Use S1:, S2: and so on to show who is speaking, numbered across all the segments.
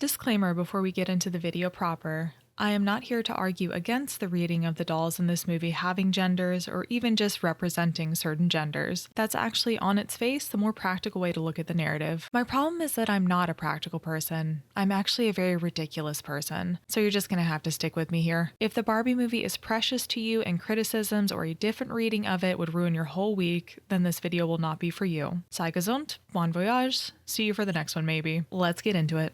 S1: Disclaimer before we get into the video proper. I am not here to argue against the reading of the dolls in this movie having genders or even just representing certain genders. That's actually on its face the more practical way to look at the narrative. My problem is that I'm not a practical person. I'm actually a very ridiculous person. So you're just gonna have to stick with me here. If the Barbie movie is precious to you and criticisms or a different reading of it would ruin your whole week, then this video will not be for you. Sei gesund, bon voyage, see you for the next one maybe. Let's get into it.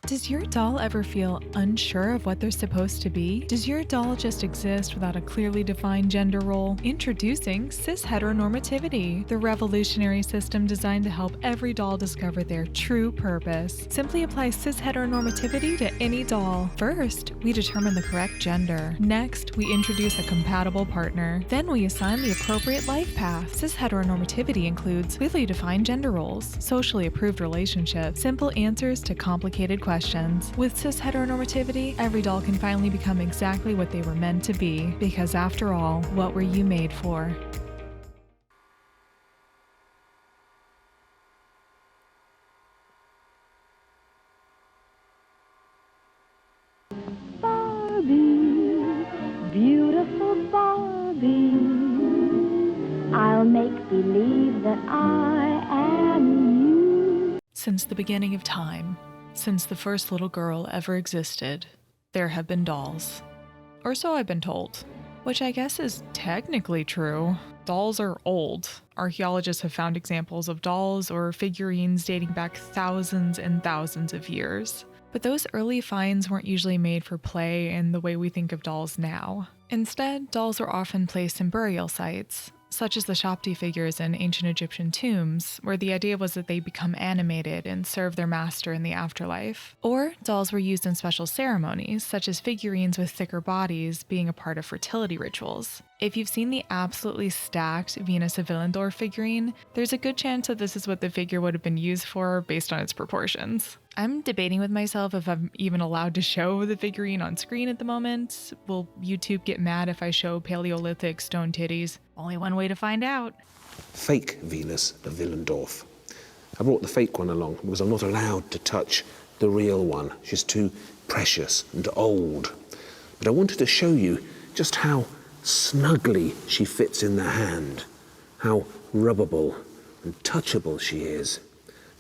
S1: Does your doll ever feel unsure of what they're supposed to be? Does your doll just exist without a clearly defined gender role? Introducing Cisheteronormativity, the revolutionary system designed to help every doll discover their true purpose. Simply apply Cisheteronormativity to any doll. First, we determine the correct gender. Next, we introduce a compatible partner. Then we assign the appropriate life path. Cisheteronormativity includes clearly defined gender roles, socially approved relationships, simple answers to complicated questions. With cisheteronormativity, every doll can finally become exactly what they were meant to be, because after all, what were you made for?
S2: Barbie, beautiful Barbie, I'll make believe that I am you.
S1: Since the beginning of time, since the first little girl ever existed, there have been dolls. Or so I've been told. Which I guess is technically true. Dolls are old. Archaeologists have found examples of dolls or figurines dating back thousands and thousands of years. But those early finds weren't usually made for play in the way we think of dolls now. Instead, dolls were often placed in burial sites, such as the Shapti figures in ancient Egyptian tombs, where the idea was that they become animated and serve their master in the afterlife. Or dolls were used in special ceremonies, such as figurines with thicker bodies being a part of fertility rituals. If you've seen the absolutely stacked Venus of Willendorf figurine, there's a good chance that this is what the figure would have been used for based on its proportions. I'm debating with myself if I'm even allowed to show the figurine on screen at the moment. Will YouTube get mad if I show Paleolithic stone titties? Only one way to find out.
S3: Fake Venus of Willendorf. I brought the fake one along because I'm not allowed to touch the real one. She's too precious and old. But I wanted to show you just how snugly she fits in the hand, how rubbable and touchable she is.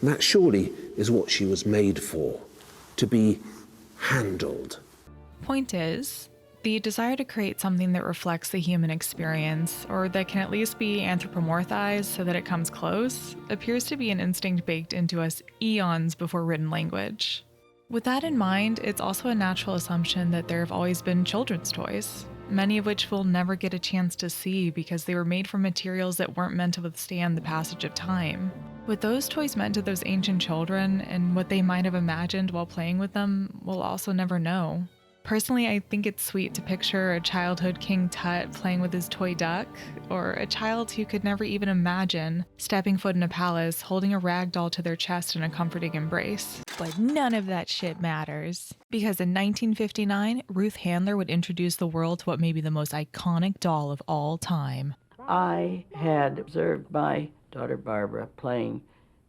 S3: And that surely is what she was made for, to be handled.
S1: Point is, the desire to create something that reflects the human experience, or that can at least be anthropomorphized so that it comes close, appears to be an instinct baked into us eons before written language. With that in mind, it's also a natural assumption that there have always been children's toys, many of which we'll never get a chance to see because they were made from materials that weren't meant to withstand the passage of time. What those toys meant to those ancient children and what they might have imagined while playing with them, we'll also never know. Personally, I think it's sweet to picture a childhood King Tut playing with his toy duck, or a child who could never even imagine stepping foot in a palace holding a rag doll to their chest in a comforting embrace. But none of that shit matters. Because in 1959, Ruth Handler would introduce the world to what may be the most iconic doll of all time.
S4: I had observed my daughter Barbara playing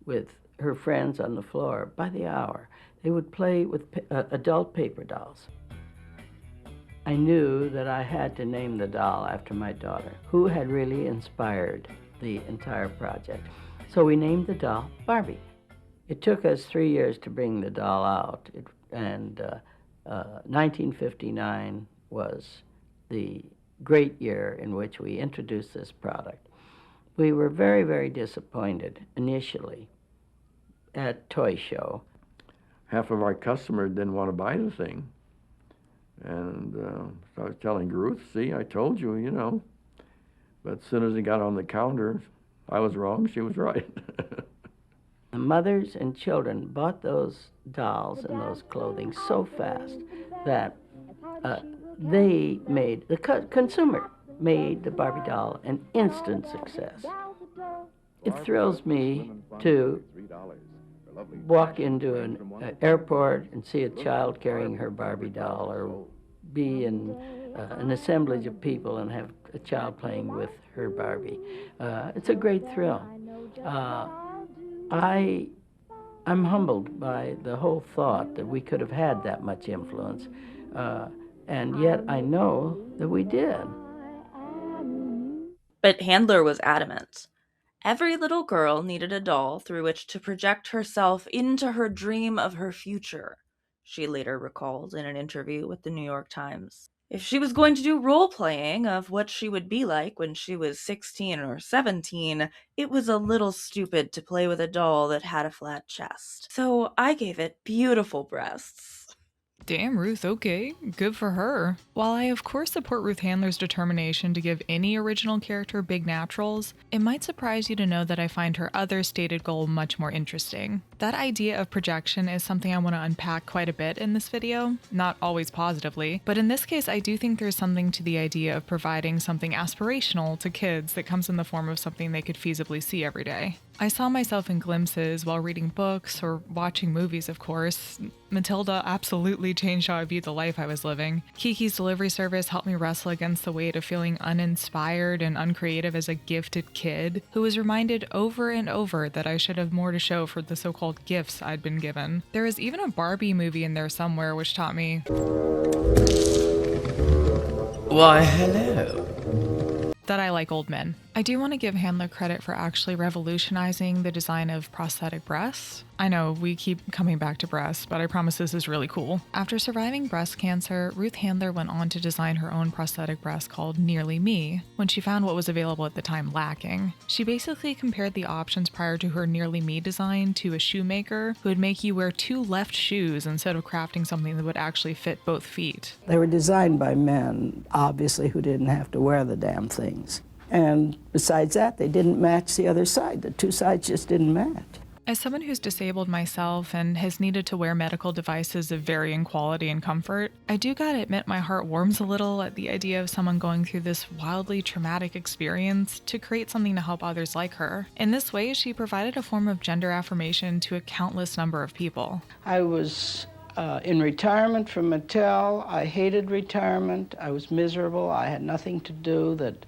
S4: with her friends on the floor by the hour. They would play with adult paper dolls. I knew that I had to name the doll after my daughter, who had really inspired the entire project. So we named the doll Barbie. It took us 3 years to bring the doll out, and 1959 was the great year in which we introduced this product. We were very, very disappointed initially at Toy Show.
S5: Half of our customers didn't want to buy the thing. And so I was telling Ruth, see, I told you, you know. But as soon as it got on the counter, I was wrong, she was right.
S4: The mothers and children bought those dolls and those clothing so fast that they made, the consumer made the Barbie doll an instant success. It thrills me to walk into an airport and see a child carrying her Barbie doll, or be in an assemblage of people and have a child playing with her Barbie. It's a great thrill. I I'm humbled by the whole thought that we could have had that much influence, and yet I know that we did.
S6: But Handler was adamant. Every little girl needed a doll through which to project herself into her dream of her future, she later recalled in an interview with the New York Times. If she was going to do role-playing of what she would be like when she was 16 or 17, it was a little stupid to play with a doll that had a flat chest. So I gave it beautiful breasts.
S1: Damn, Ruth, okay. Good for her. While I of course support Ruth Handler's determination to give any original character big naturals, it might surprise you to know that I find her other stated goal much more interesting. That idea of projection is something I want to unpack quite a bit in this video, not always positively, but in this case I do think there's something to the idea of providing something aspirational to kids that comes in the form of something they could feasibly see every day. I saw myself in glimpses while reading books or watching movies, of course. Matilda absolutely changed how I viewed the life I was living. Kiki's delivery service helped me wrestle against the weight of feeling uninspired and uncreative as a gifted kid who was reminded over and over that I should have more to show for the so-called gifts I'd been given. There was even a Barbie movie in there somewhere which taught me,
S7: why, hello.
S1: that I like old men. I do want to give Handler credit for actually revolutionizing the design of prosthetic breasts. I know we keep coming back to breasts, but I promise this is really cool. After surviving breast cancer, Ruth Handler went on to design her own prosthetic breast called Nearly Me when she found what was available at the time lacking. She basically compared the options prior to her Nearly Me design to a shoemaker who would make you wear two left shoes instead of crafting something that would actually fit both feet.
S4: They were designed by men, obviously, who didn't have to wear the damn things. And besides that, they didn't match the other side. The two sides just didn't match.
S1: As someone who's disabled myself and has needed to wear medical devices of varying quality and comfort, I do gotta admit my heart warms a little at the idea of someone going through this wildly traumatic experience to create something to help others like her. In this way, she provided a form of gender affirmation to a countless number of people.
S4: I was in retirement from Mattel. I hated retirement. I was miserable. I had nothing to do that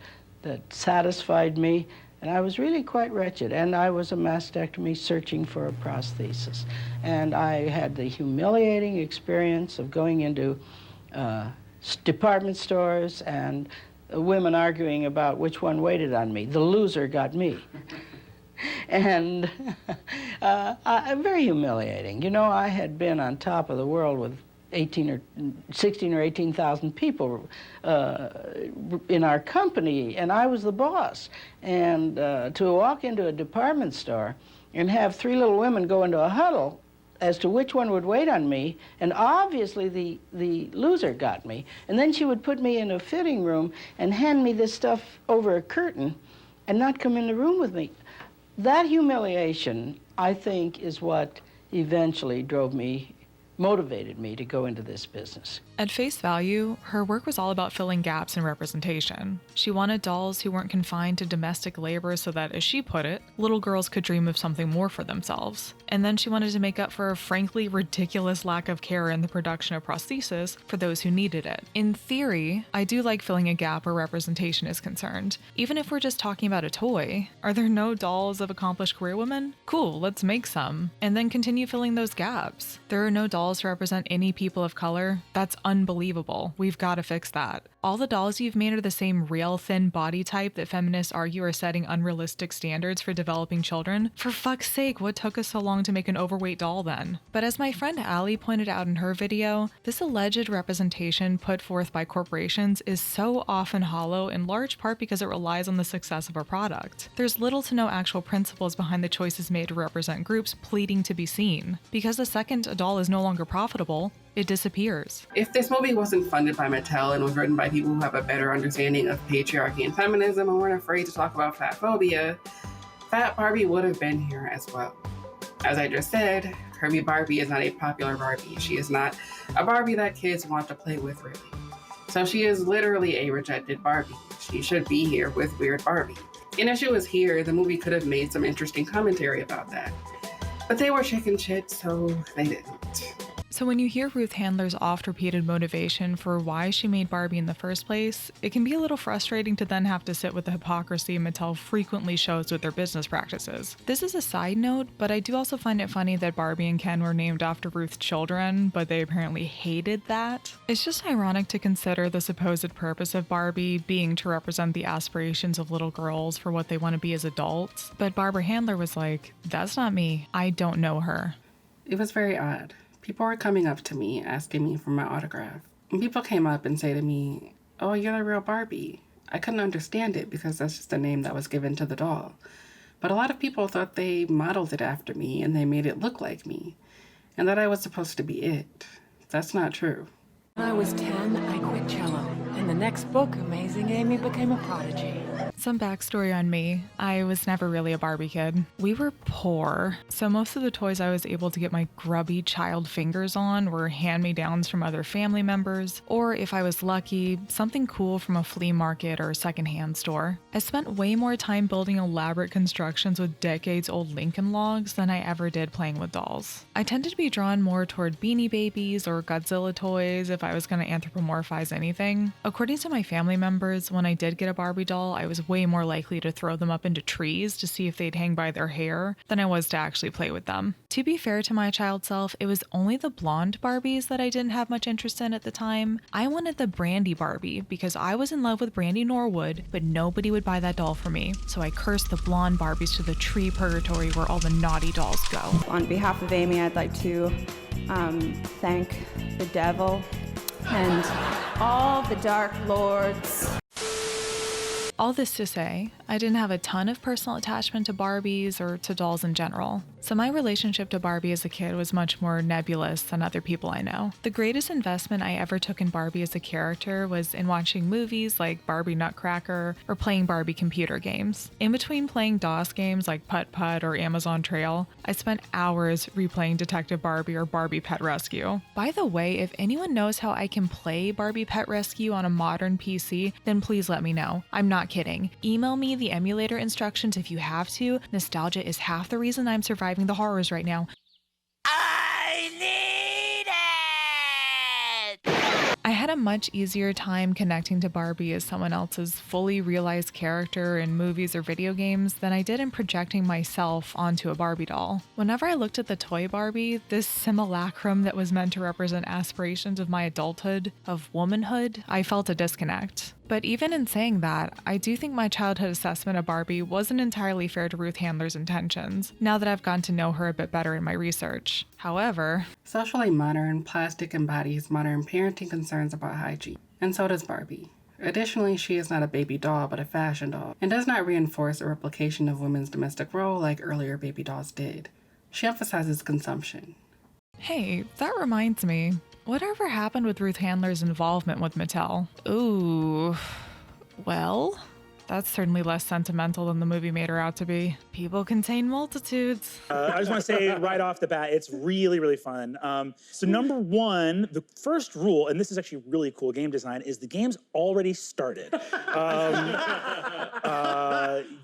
S4: satisfied me, and I was really quite wretched. And I was a mastectomy searching for a prosthesis. And I had the humiliating experience of going into department stores and women arguing about which one waited on me. The loser got me. And very humiliating. You know, I had been on top of the world with 16 or 18,000 people in our company, and I was the boss. And to walk into a department store and have three little women go into a huddle as to which one would wait on me, and obviously the loser got me. And then she would put me in a fitting room and hand me this stuff over a curtain and not come in the room with me. That humiliation, I think, is what eventually motivated me to go into this business.
S1: At face value, her work was all about filling gaps in representation. She wanted dolls who weren't confined to domestic labor so that, as she put it, little girls could dream of something more for themselves. And then she wanted to make up for a frankly ridiculous lack of care in the production of prosthesis for those who needed it. In theory, I do like filling a gap where representation is concerned. Even if we're just talking about a toy, are there no dolls of accomplished career women? Cool, let's make some. And then continue filling those gaps. There are no dolls to represent any people of color. That's unbelievable. We've got to fix that. All the dolls you've made are the same real thin body type that feminists argue are setting unrealistic standards for developing children. For fuck's sake, what took us so long to make an overweight doll then? But as my friend Allie pointed out in her video, this alleged representation put forth by corporations is so often hollow in large part because it relies on the success of a product. There's little to no actual principles behind the choices made to represent groups pleading to be seen. Because the second a doll is no longer profitable, it disappears.
S8: If this movie wasn't funded by Mattel and was written by people who have a better understanding of patriarchy and feminism and weren't afraid to talk about fat phobia, Fat Barbie would have been here as well. As I just said, Herbie Barbie is not a popular Barbie. She is not a Barbie that kids want to play with, really. So she is literally a rejected Barbie. She should be here with Weird Barbie. And if she was here, the movie could have made some interesting commentary about that. But they were chicken shit, so they didn't.
S1: So when you hear Ruth Handler's oft-repeated motivation for why she made Barbie in the first place, it can be a little frustrating to then have to sit with the hypocrisy Mattel frequently shows with their business practices. This is a side note, but I do also find it funny that Barbie and Ken were named after Ruth's children, but they apparently hated that. It's just ironic to consider the supposed purpose of Barbie being to represent the aspirations of little girls for what they want to be as adults, but Barbara Handler was like, that's not me, I don't know her.
S8: It was very odd. People were coming up to me, asking me for my autograph. And people came up and say to me, oh, you're the real Barbie. I couldn't understand it because that's just the name that was given to the doll. But a lot of people thought they modeled it after me and they made it look like me, and that I was supposed to be it. That's not true.
S9: When I was 10, I quit cello. In the next book, Amazing Amy became a prodigy.
S1: Some backstory on me. I was never really a Barbie kid. We were poor, so most of the toys I was able to get my grubby child fingers on were hand-me-downs from other family members, or if I was lucky, something cool from a flea market or secondhand store. I spent way more time building elaborate constructions with decades-old Lincoln logs than I ever did playing with dolls. I tended to be drawn more toward Beanie Babies or Godzilla toys if I was going to anthropomorphize anything. According to my family members, when I did get a Barbie doll, I was way more likely to throw them up into trees to see if they'd hang by their hair than I was to actually play with them. To be fair to my child self, it was only the blonde Barbies that I didn't have much interest in at the time. I wanted the Brandy Barbie because I was in love with Brandy Norwood, but nobody would buy that doll for me, so I cursed the blonde Barbies to the tree purgatory where all the naughty dolls go.
S10: On behalf of Amy, I'd like to thank the devil and all the dark lords.
S1: All this to say, I didn't have a ton of personal attachment to Barbies or to dolls in general, so my relationship to Barbie as a kid was much more nebulous than other people I know. The greatest investment I ever took in Barbie as a character was in watching movies like Barbie Nutcracker or playing Barbie computer games. In between playing DOS games like Putt Putt or Amazon Trail, I spent hours replaying Detective Barbie or Barbie Pet Rescue. By the way, if anyone knows how I can play Barbie Pet Rescue on a modern PC, then please let me know. I'm not kidding. Email me the emulator instructions if you have to. Nostalgia is half the reason I'm surviving the horrors right now.
S7: I need it!
S1: I had a much easier time connecting to Barbie as someone else's fully realized character in movies or video games than I did in projecting myself onto a Barbie doll. Whenever I looked at the toy Barbie, this simulacrum that was meant to represent aspirations of my adulthood, of womanhood, I felt a disconnect. But even in saying that, I do think my childhood assessment of Barbie wasn't entirely fair to Ruth Handler's intentions, now that I've gotten to know her a bit better in my research. However,
S8: Socially modern, plastic embodies modern parenting concerns about hygiene, and so does Barbie. Additionally, she is not a baby doll, but a fashion doll, and does not reinforce a replication of women's domestic role like earlier baby dolls did. She emphasizes consumption.
S1: hey, that reminds me. Whatever happened with Ruth Handler's involvement with Mattel? Ooh, well, that's certainly less sentimental than the movie made her out to be. People contain multitudes.
S11: I just want to say right off the bat, it's really, really fun. So number one, the first rule, and this is actually really cool game design, is the game's already started.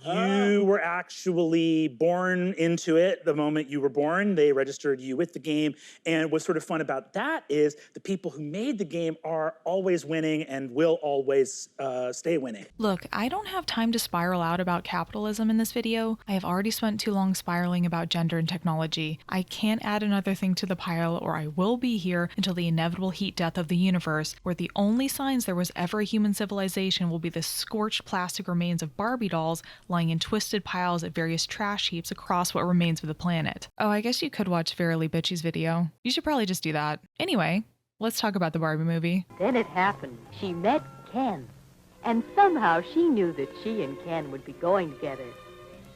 S11: You were actually born into it the moment you were born. They registered you with the game. And what's sort of fun about that is the people who made the game are always winning and will always stay winning.
S1: Look, I don't have time to spiral out about capitalism in this video. I have already spent too long spiraling about gender and technology. I can't add another thing to the pile, or I will be here until the inevitable heat death of the universe, where the only signs there was ever a human civilization will be the scorched plastic remains of Barbie dolls lying in twisted piles at various trash heaps across what remains of the planet. Oh, I guess you could watch Verily Bitchie's video. You should probably just do that. Anyway, let's talk about the Barbie movie.
S2: Then it happened. She met Ken. And somehow she knew that she and Ken would be going together.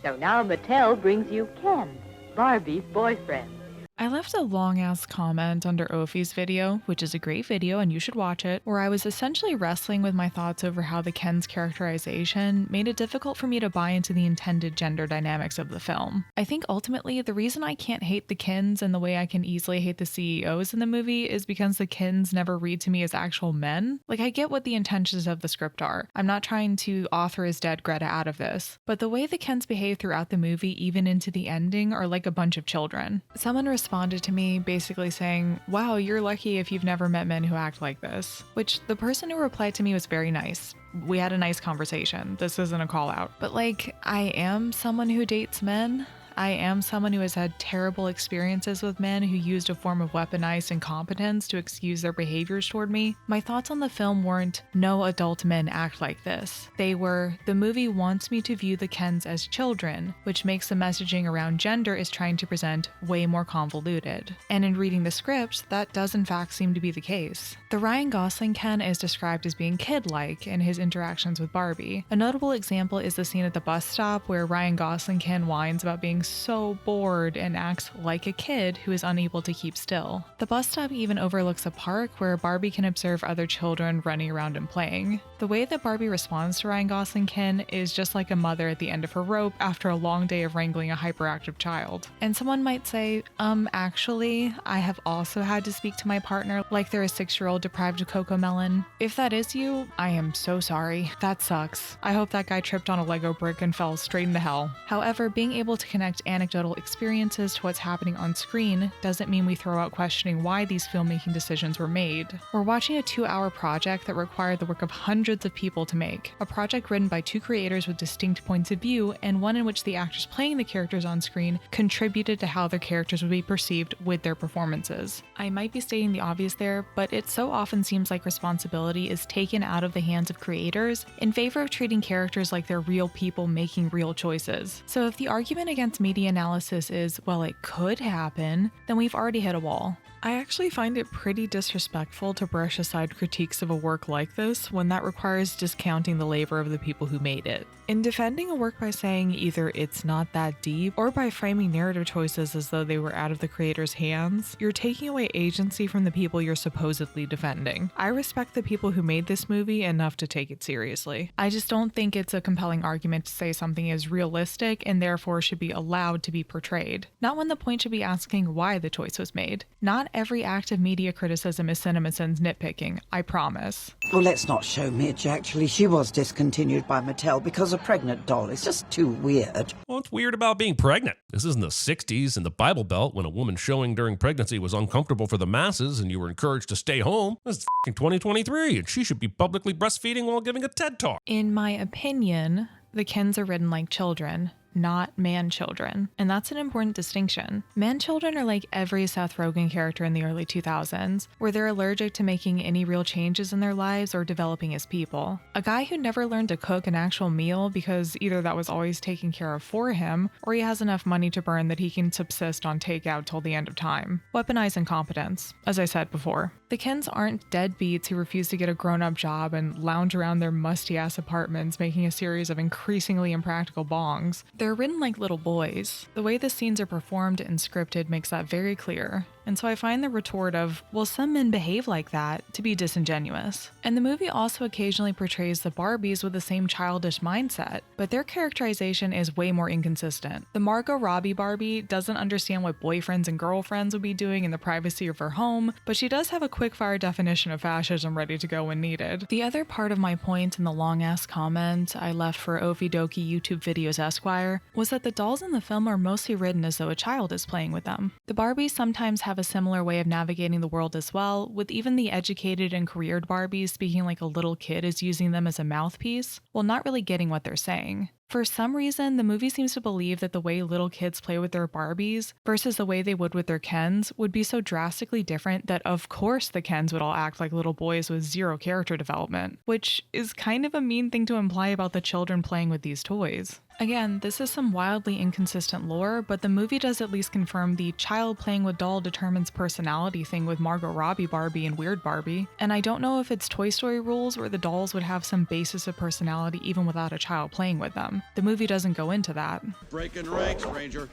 S2: So now Mattel brings you Ken, Barbie's boyfriend.
S1: I left a long-ass comment under Ophie's video, which is a great video and you should watch it, where I was essentially wrestling with my thoughts over how the Ken's characterization made it difficult for me to buy into the intended gender dynamics of the film. I think ultimately the reason I can't hate the Kens in the way I can easily hate the CEOs in the movie is because the Kens never read to me as actual men. Like, I get what the intentions of the script are. I'm not trying to author as dead Greta out of this, but the way the Kens behave throughout the movie, even into the ending, are like a bunch of children. Someone responded to me basically saying, wow, you're lucky if you've never met men who act like this. Which the person who replied to me was very nice. We had a nice conversation. This isn't a call out. But like, I am someone who dates men. I am someone who has had terrible experiences with men who used a form of weaponized incompetence to excuse their behaviors toward me. My thoughts on the film weren't, no adult men act like this. They were, the movie wants me to view the Kens as children, which makes the messaging around gender is trying to present way more convoluted. And in reading the script, that does in fact seem to be the case. The Ryan Gosling Ken is described as being kid-like in his interactions with Barbie. A notable example is the scene at the bus stop where Ryan Gosling Ken whines about being so bored and acts like a kid who is unable to keep still. The bus stop even overlooks a park where Barbie can observe other children running around and playing. The way that Barbie responds to Ryan Gosling Ken is just like a mother at the end of her rope after a long day of wrangling a hyperactive child. And someone might say, actually, I have also had to speak to my partner like they're a 6-year-old deprived of Cocomelon. If that is you, I am so sorry. That sucks. I hope that guy tripped on a Lego brick and fell straight into hell. However, being able to connect anecdotal experiences to what's happening on screen doesn't mean we throw out questioning why these filmmaking decisions were made. We're watching a 2-hour project that required the work of hundreds of people to make, a project written by 2 creators with distinct points of view, and one in which the actors playing the characters on screen contributed to how their characters would be perceived with their performances. I might be stating the obvious there, but it so often seems like responsibility is taken out of the hands of creators in favor of treating characters like they're real people making real choices. So if the argument against media analysis is, well, it could happen, then we've already hit a wall. I actually find it pretty disrespectful to brush aside critiques of a work like this when that requires discounting the labor of the people who made it. In defending a work by saying either it's not that deep or by framing narrative choices as though they were out of the creator's hands, you're taking away agency from the people you're supposedly defending. I respect the people who made this movie enough to take it seriously. I just don't think it's a compelling argument to say something is realistic and therefore should be allowed to be portrayed. Not when the point should be asking why the choice was made. Not every act of media criticism is CinemaSins nitpicking, I promise.
S12: Well, let's not show Midge, actually. She was discontinued by Mattel because a pregnant doll is just too weird.
S13: What's weird about being pregnant? This isn't the 60s in the Bible Belt when a woman showing during pregnancy was uncomfortable for the masses and you were encouraged to stay home. This is f***ing 2023 and she should be publicly breastfeeding while giving a TED Talk.
S1: In my opinion, the Kens are written like children, not man-children, and that's an important distinction. Man-children are like every Seth Rogen character in the early 2000s, where they're allergic to making any real changes in their lives or developing as people. A guy who never learned to cook an actual meal because either that was always taken care of for him, or he has enough money to burn that he can subsist on takeout till the end of time. Weaponized incompetence, as I said before. The Kens aren't deadbeats who refuse to get a grown-up job and lounge around their musty-ass apartments making a series of increasingly impractical bongs. They're written like little boys. The way the scenes are performed and scripted makes that very clear. And so I find the retort of, well, some men behave like that, to be disingenuous. And the movie also occasionally portrays the Barbies with the same childish mindset, but their characterization is way more inconsistent. The Margot Robbie Barbie doesn't understand what boyfriends and girlfriends would be doing in the privacy of her home, but she does have a quick-fire definition of fascism ready to go when needed. The other part of my point in the long-ass comment I left for Ophie Dokie YouTube Videos Esquire was that the dolls in the film are mostly written as though a child is playing with them. The Barbies sometimes have a similar way of navigating the world as well, with even the educated and careered Barbies speaking like a little kid is using them as a mouthpiece, while not really getting what they're saying. For some reason, the movie seems to believe that the way little kids play with their Barbies versus the way they would with their Kens would be so drastically different that of course the Kens would all act like little boys with zero character development, which is kind of a mean thing to imply about the children playing with these toys. Again, this is some wildly inconsistent lore, but the movie does at least confirm the child playing with doll determines personality thing with Margot Robbie Barbie and Weird Barbie, and I don't know if it's Toy Story rules where the dolls would have some basis of personality even without a child playing with them. The movie doesn't go into that.
S14: Breaking ranks, Ranger.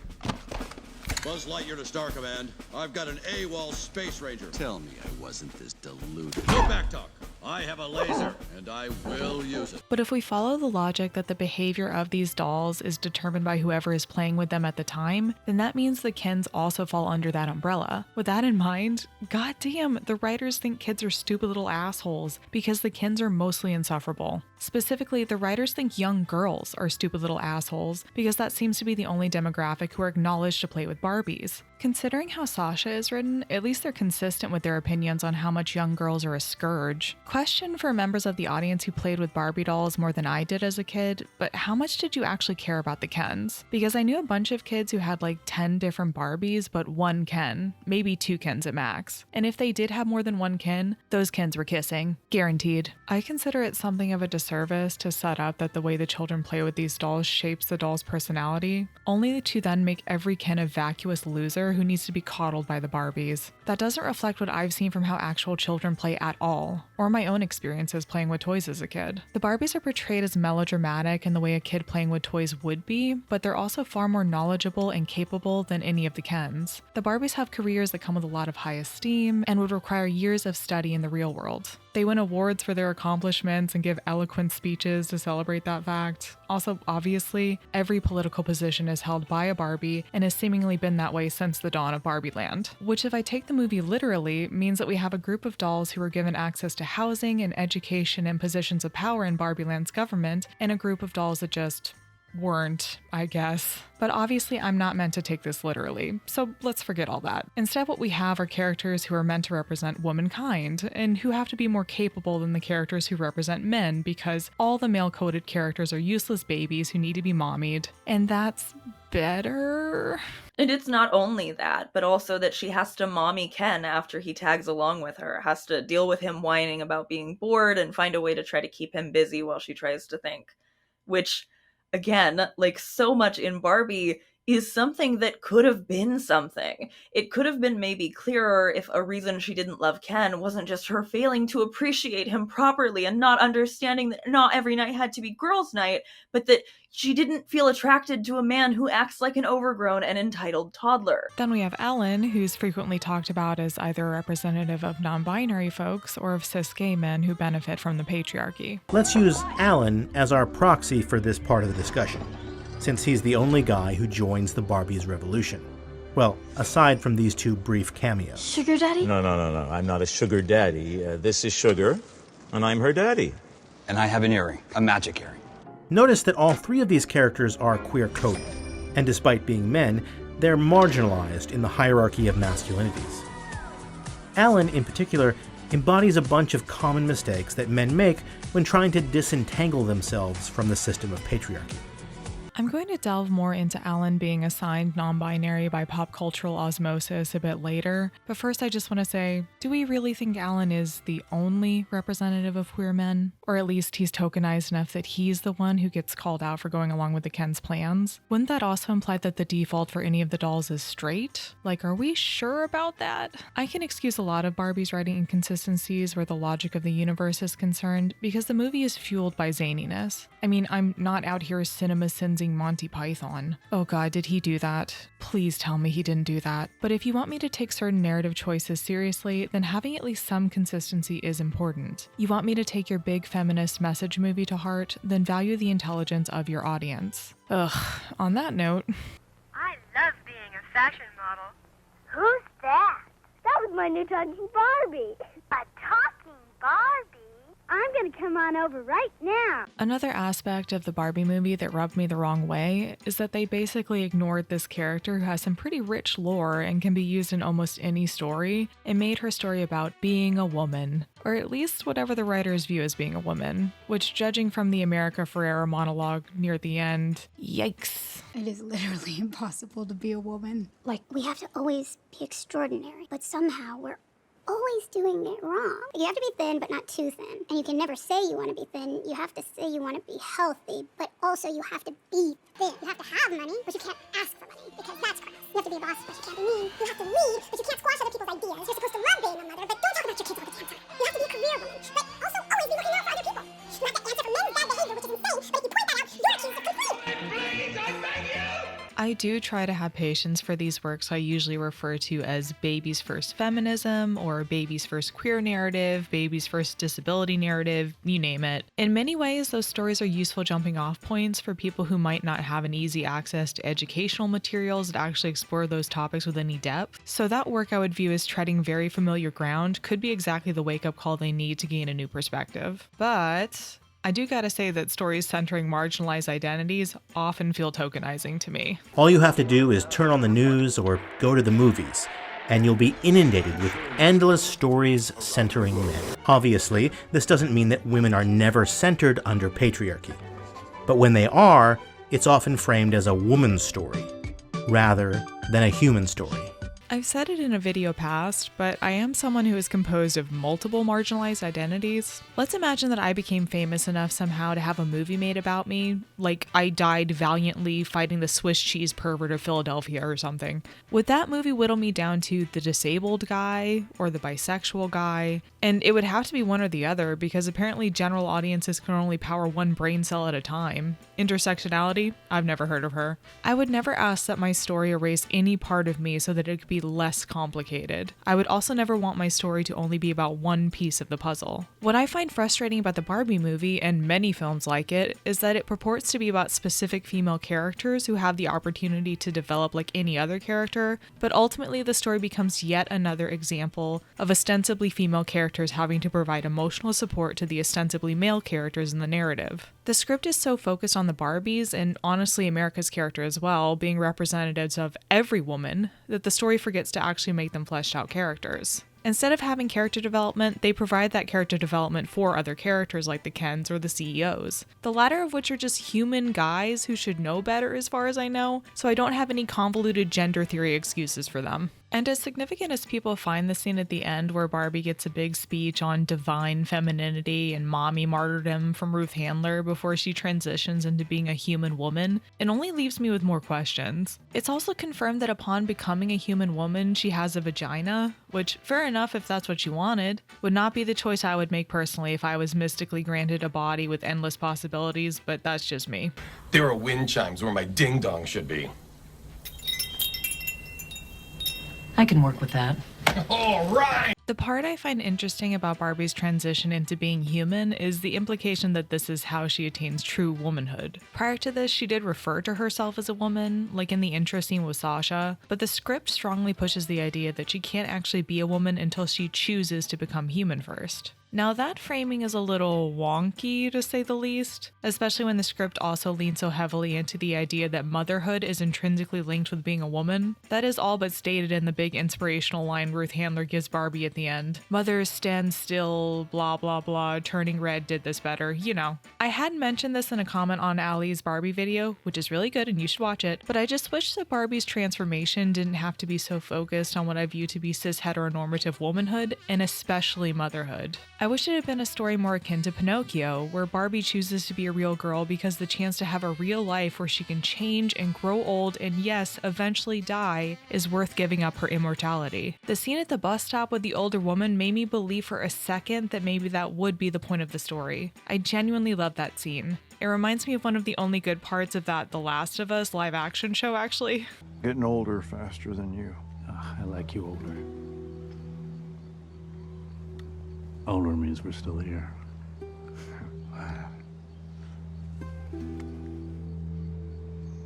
S14: Buzz Lightyear to Star Command. I've got an AWOL Space Ranger.
S15: Tell me I wasn't this deluded.
S14: No back talk. I have a laser, and I will use it.
S1: But if we follow the logic that the behavior of these dolls is determined by whoever is playing with them at the time, then that means the Kens also fall under that umbrella. With that in mind, goddamn, the writers think kids are stupid little assholes because the Kens are mostly insufferable. Specifically, the writers think young girls are stupid little assholes because that seems to be the only demographic who are acknowledged to play with Barbies. Considering how Sasha is written, at least they're consistent with their opinions on how much young girls are a scourge. Question for members of the audience who played with Barbie dolls more than I did as a kid, but how much did you actually care about the Kens? Because I knew a bunch of kids who had like 10 different Barbies, but one Ken, maybe 2 Kens at max. And if they did have more than one Ken, those Kens were kissing. Guaranteed. I consider it something of a disservice to set up that the way the children play with these dolls shapes the doll's personality, only to then make every Ken a vacuous loser who needs to be coddled by the Barbies. That doesn't reflect what I've seen from how actual children play at all, or my own experiences playing with toys as a kid. The Barbies are portrayed as melodramatic in the way a kid playing with toys would be, but they're also far more knowledgeable and capable than any of the Kens. The Barbies have careers that come with a lot of high esteem and would require years of study in the real world. They win awards for their accomplishments and give eloquent speeches to celebrate that fact. Also, obviously, every political position is held by a Barbie and has seemingly been that way since the dawn of Barbie Land. Which, if I take the movie literally, means that we have a group of dolls who were given access to housing and education and positions of power in Barbie Land's government, and a group of dolls that just weren't, I guess. But obviously I'm not meant to take this literally, so let's forget all that. Instead, what we have are characters who are meant to represent womankind, and who have to be more capable than the characters who represent men, because all the male-coded characters are useless babies who need to be mommied. And that's better.
S6: And it's not only that, but also that she has to mommy Ken after he tags along with her, has to deal with him whining about being bored and find a way to try to keep him busy while she tries to think. Which, again, like so much in Barbie, is something that could have been something. It could have been maybe clearer if a reason she didn't love Ken wasn't just her failing to appreciate him properly and not understanding that not every night had to be girls' night, but that she didn't feel attracted to a man who acts like an overgrown and entitled toddler.
S1: Then we have Allan, who's frequently talked about as either a representative of non-binary folks or of cis gay men who benefit from the patriarchy.
S16: Let's use Allan as our proxy for this part of the discussion, since he's the only guy who joins the Barbies revolution. Well, aside from these 2 brief cameos.
S17: Sugar daddy?
S18: No. I'm not a sugar daddy. This is Sugar, and I'm her daddy.
S15: And I have an earring, a magic earring.
S16: Notice that all 3 of these characters are queer-coded, and despite being men, they're marginalized in the hierarchy of masculinities. Allan, in particular, embodies a bunch of common mistakes that men make when trying to disentangle themselves from the system of patriarchy.
S1: I'm going to delve more into Allan being assigned non-binary by pop cultural osmosis a bit later, but first I just want to say, do we really think Allan is the only representative of queer men? Or at least he's tokenized enough that he's the one who gets called out for going along with the Ken's plans? Wouldn't that also imply that the default for any of the dolls is straight? Like, are we sure about that? I can excuse a lot of Barbie's writing inconsistencies where the logic of the universe is concerned, because the movie is fueled by zaniness. I mean, I'm not out here cinema sins Monty Python. Oh god, did he do that? Please tell me he didn't do that. But if you want me to take certain narrative choices seriously, then having at least some consistency is important. You want me to take your big feminist message movie to heart, then value the intelligence of your audience. Ugh, on that note...
S19: I love being a fashion model. Who's that? That was my new talking Barbie. A talking Barbie? I'm gonna come on over right now.
S1: Another aspect of the Barbie movie that rubbed me the wrong way is that they basically ignored this character who has some pretty rich lore and can be used in almost any story, and made her story about being a woman, or at least whatever the writers view as being a woman, which, judging from the America Ferrera monologue near the end, yikes.
S17: It is literally impossible to be a woman.
S20: Like, we have to always be extraordinary, but somehow we're always doing it wrong. You have to be thin, but not too thin. And you can never say you want to be thin. You have to say you want to be healthy, but also you have to be thin. You have to have money, but you can't ask for money, because that's gross. You have to be a boss, but you can't be mean. You have to lead, but you can't squash other people's ideas. You're supposed to love being a mother, but don't talk about your kids all the time. You have to be a career woman, but also always be looking out for other people. You have to answer for men's bad behavior, which is insane, but if you point that out, you're accused of complete. Please, I beg you!
S1: I do try to have patience for these works I usually refer to as baby's first feminism, or baby's first queer narrative, baby's first disability narrative, you name it. In many ways, those stories are useful jumping off points for people who might not have an easy access to educational materials that actually explore those topics with any depth. So that work I would view as treading very familiar ground could be exactly the wake-up call they need to gain a new perspective. But I do gotta say that stories centering marginalized identities often feel tokenizing to me.
S16: All you have to do is turn on the news or go to the movies, and you'll be inundated with endless stories centering men. Obviously, this doesn't mean that women are never centered under patriarchy. But when they are, it's often framed as a woman's story, rather than a human story.
S1: I've said it in a video past, but I am someone who is composed of multiple marginalized identities. Let's imagine that I became famous enough somehow to have a movie made about me, like I died valiantly fighting the Swiss cheese pervert of Philadelphia or something. Would that movie whittle me down to the disabled guy or the bisexual guy? And it would have to be one or the other, because apparently general audiences can only power one brain cell at a time. Intersectionality? I've never heard of her. I would never ask that my story erase any part of me so that it could be less complicated. I would also never want my story to only be about one piece of the puzzle. What I find frustrating about the Barbie movie, and many films like it, is that it purports to be about specific female characters who have the opportunity to develop like any other character, but ultimately the story becomes yet another example of ostensibly female characters having to provide emotional support to the ostensibly male characters in the narrative. The script is so focused on the Barbies, and honestly America's character as well, being representatives of every woman, that the story forgets to actually make them fleshed out characters. Instead of having character development, they provide that character development for other characters like the Kens or the CEOs, the latter of which are just human guys who should know better as far as I know, so I don't have any convoluted gender theory excuses for them. And as significant as people find the scene at the end where Barbie gets a big speech on divine femininity and mommy martyrdom from Ruth Handler before she transitions into being a human woman, it only leaves me with more questions. It's also confirmed that upon becoming a human woman, she has a vagina, which, fair enough if that's what she wanted, would not be the choice I would make personally if I was mystically granted a body with endless possibilities, but that's just me.
S21: There are wind chimes where my ding-dong should be.
S9: I can work with that.
S21: All right!
S1: The part I find interesting about Barbie's transition into being human is the implication that this is how she attains true womanhood. Prior to this, she did refer to herself as a woman, like in the intro scene with Sasha, but the script strongly pushes the idea that she can't actually be a woman until she chooses to become human first. Now that framing is a little wonky, to say the least, especially when the script also leans so heavily into the idea that motherhood is intrinsically linked with being a woman. That is all but stated in the big inspirational line Ruth Handler gives Barbie at the end. Mothers stand still, blah blah blah, turning red did this better, you know. I had mentioned this in a comment on Ali's Barbie video, which is really good and you should watch it, but I just wish that Barbie's transformation didn't have to be so focused on what I view to be cis-heteronormative womanhood, and especially motherhood. I wish it had been a story more akin to Pinocchio, where Barbie chooses to be a real girl because the chance to have a real life where she can change and grow old and yes, eventually die, is worth giving up her immortality. The scene at the bus stop with the older woman made me believe for a second that maybe that would be the point of the story. I genuinely love that scene. It reminds me of one of the only good parts of that The Last of Us live action show, actually.
S22: Getting older faster than you. I like you older. Older means we're still here.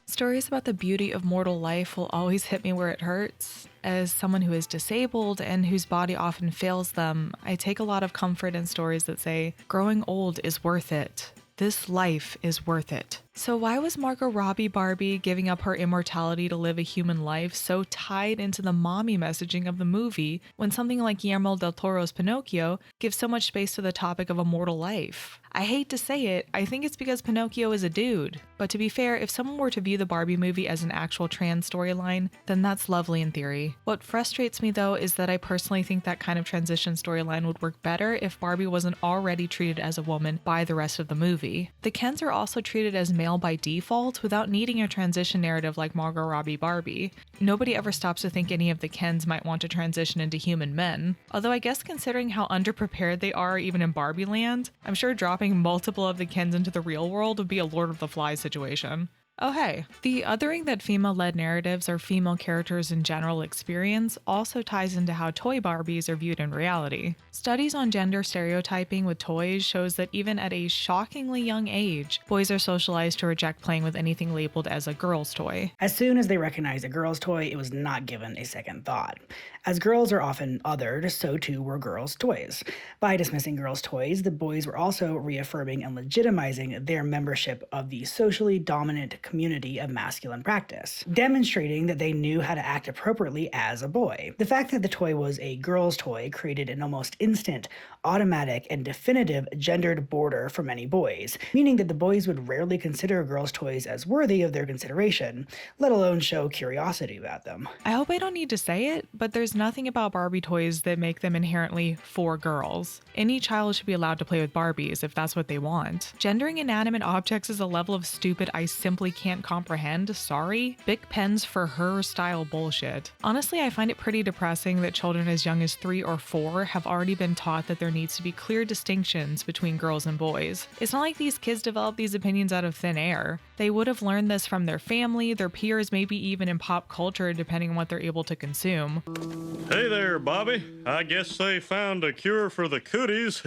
S1: Stories about the beauty of mortal life will always hit me where it hurts. As someone who is disabled and whose body often fails them, I take a lot of comfort in stories that say, growing old is worth it. This life is worth it. So why was Margot Robbie Barbie giving up her immortality to live a human life so tied into the mommy messaging of the movie when something like Guillermo del Toro's Pinocchio gives so much space to the topic of a mortal life? I hate to say it, I think it's because Pinocchio is a dude. But to be fair, if someone were to view the Barbie movie as an actual trans storyline, then that's lovely in theory. What frustrates me though is that I personally think that kind of transition storyline would work better if Barbie wasn't already treated as a woman by the rest of the movie. The Kens are also treated as male by default without needing a transition narrative like Margot Robbie Barbie. Nobody ever stops to think any of the Kens might want to transition into human men. Although I guess considering how underprepared they are even in Barbie land, I'm sure dropping multiple of the Kens into the real world would be a Lord of the Flies situation. Oh hey, the othering that female-led narratives or female characters in general experience also ties into how toy Barbies are viewed in reality. Studies on gender stereotyping with toys shows that even at a shockingly young age, boys are socialized to reject playing with anything labeled as a girl's toy.
S3: As soon as they recognized a girl's toy, it was not given a second thought. As girls are often othered, so too were girls' toys. By dismissing girls' toys, the boys were also reaffirming and legitimizing their membership of the socially dominant community of masculine practice, demonstrating that they knew how to act appropriately as a boy. The fact that the toy was a girl's toy created an almost instant, automatic, and definitive gendered border for many boys, meaning that the boys would rarely consider girls' toys as worthy of their consideration, let alone show curiosity about them.
S1: I hope I don't need to say it, but there's nothing about Barbie toys that make them inherently for girls. Any child should be allowed to play with Barbies if that's what they want. Gendering inanimate objects is a level of stupid I simply can't comprehend, sorry. Bic pens for her style bullshit. Honestly, I find it pretty depressing that children as young as 3 or 4 have already been taught that there needs to be clear distinctions between girls and boys. It's not like these kids develop these opinions out of thin air. They would have learned this from their family, their peers, maybe even in pop culture, depending on what they're able to consume.
S5: Hey there, Bobby. I guess they found a cure for the cooties.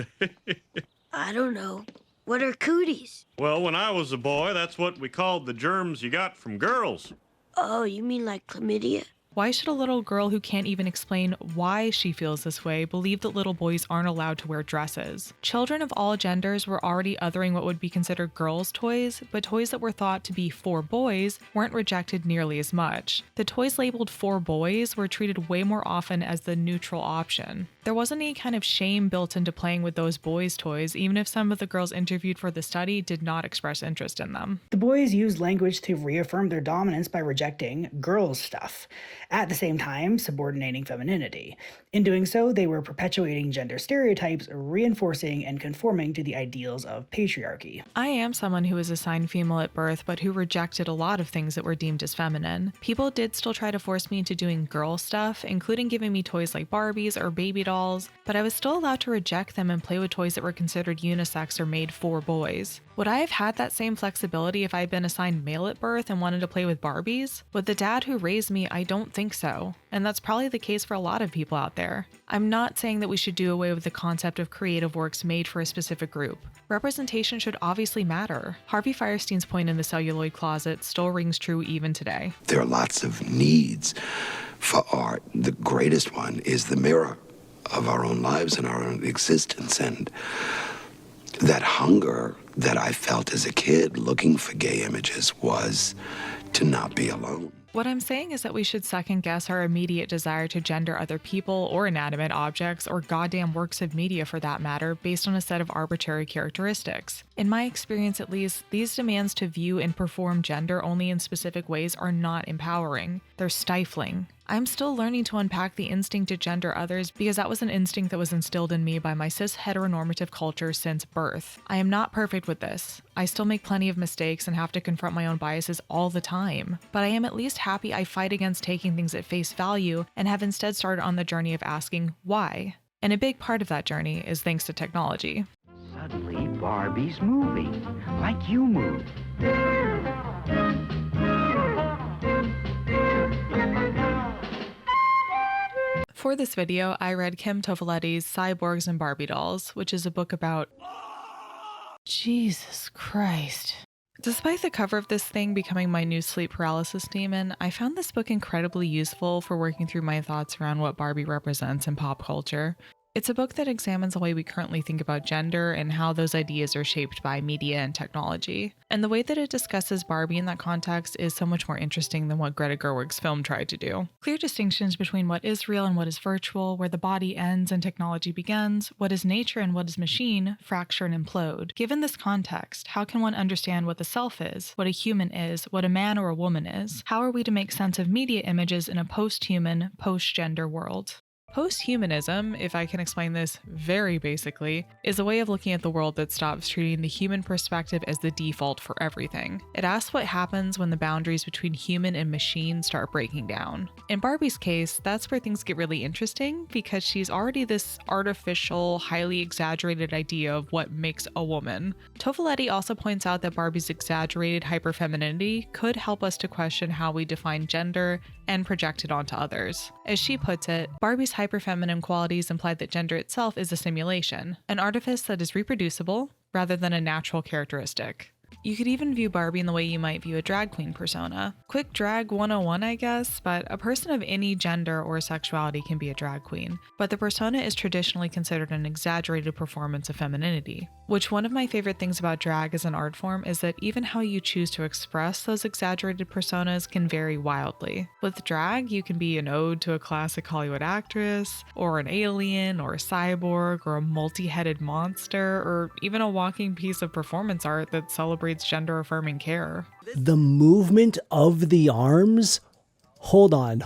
S23: I don't know. What are cooties?
S5: Well, when I was a boy, that's what we called the germs you got from girls.
S23: Oh, you mean like chlamydia?
S1: Why should a little girl who can't even explain why she feels this way believe that little boys aren't allowed to wear dresses? Children of all genders were already othering what would be considered girls' toys, but toys that were thought to be for boys weren't rejected nearly as much. The toys labeled for boys were treated way more often as the neutral option. There wasn't any kind of shame built into playing with those boys' toys, even if some of the girls interviewed for the study did not express interest in them.
S3: The boys used language to reaffirm their dominance by rejecting girls' stuff, at the same time subordinating femininity. In doing so, they were perpetuating gender stereotypes, reinforcing and conforming to the ideals of patriarchy.
S1: I am someone who was assigned female at birth, but who rejected a lot of things that were deemed as feminine. People did still try to force me into doing girl stuff, including giving me toys like Barbies or baby dolls, but I was still allowed to reject them and play with toys that were considered unisex or made for boys. Would I have had that same flexibility if I had been assigned male at birth and wanted to play with Barbies? With the dad who raised me, I don't think so. And that's probably the case for a lot of people out there. I'm not saying that we should do away with the concept of creative works made for a specific group. Representation should obviously matter. Harvey Fierstein's point in The Celluloid Closet still rings true even today.
S24: There are lots of needs for art. The greatest one is the mirror of our own lives and our own existence, and that hunger that I felt as a kid looking for gay images was to not be alone.
S1: What I'm saying is that we should second guess our immediate desire to gender other people or inanimate objects or goddamn works of media for that matter based on a set of arbitrary characteristics. In my experience at least, these demands to view and perform gender only in specific ways are not empowering. They're stifling. I'm still learning to unpack the instinct to gender others because that was an instinct that was instilled in me by my cis-heteronormative culture since birth. I am not perfect with this. I still make plenty of mistakes and have to confront my own biases all the time, but I am at least happy I fight against taking things at face value and have instead started on the journey of asking why. And a big part of that journey is thanks to technology.
S25: Suddenly, Barbie's moving, like you move.
S1: For this video, I read Kim Tofoletti's Cyborgs and Barbie Dolls, which is a book about... Jesus Christ. Despite the cover of this thing becoming my new sleep paralysis demon, I found this book incredibly useful for working through my thoughts around what Barbie represents in pop culture. It's a book that examines the way we currently think about gender and how those ideas are shaped by media and technology. And the way that it discusses Barbie in that context is so much more interesting than what Greta Gerwig's film tried to do. Clear distinctions between what is real and what is virtual, where the body ends and technology begins, what is nature and what is machine, fracture and implode. Given this context, how can one understand what the self is, what a human is, what a man or a woman is? How are we to make sense of media images in a post-human, post-gender world? Posthumanism, if I can explain this very basically, is a way of looking at the world that stops treating the human perspective as the default for everything. It asks what happens when the boundaries between human and machine start breaking down. In Barbie's case, that's where things get really interesting because she's already this artificial, highly exaggerated idea of what makes a woman. Toffeletti also points out that Barbie's exaggerated hyperfemininity could help us to question how we define gender and project it onto others. As she puts it, Barbie's hyperfeminine qualities imply that gender itself is a simulation, an artifice that is reproducible rather than a natural characteristic. You could even view Barbie in the way you might view a drag queen persona. Quick drag 101, I guess, but a person of any gender or sexuality can be a drag queen, but the persona is traditionally considered an exaggerated performance of femininity. Which one of my favorite things about drag as an art form is that even how you choose to express those exaggerated personas can vary wildly. With drag, you can be an ode to a classic Hollywood actress, or an alien, or a cyborg, or a multi-headed monster, or even a walking piece of performance art that celebrates gender-affirming care.
S4: The movement of the arms? Hold on.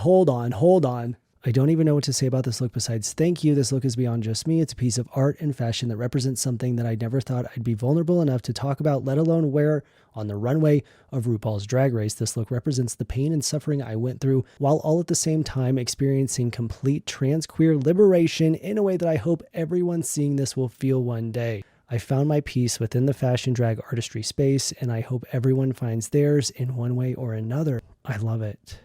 S4: I don't even know what to say about this look besides thank you. This look is beyond just me. It's a piece of art and fashion that represents something that I never thought I'd be vulnerable enough to talk about, let alone wear on the runway of RuPaul's Drag Race. This look represents the pain and suffering I went through while all at the same time experiencing complete trans queer liberation in a way that I hope everyone seeing this will feel one day. I found my peace within the fashion drag artistry space, and I hope everyone finds theirs in one way or another. I love it.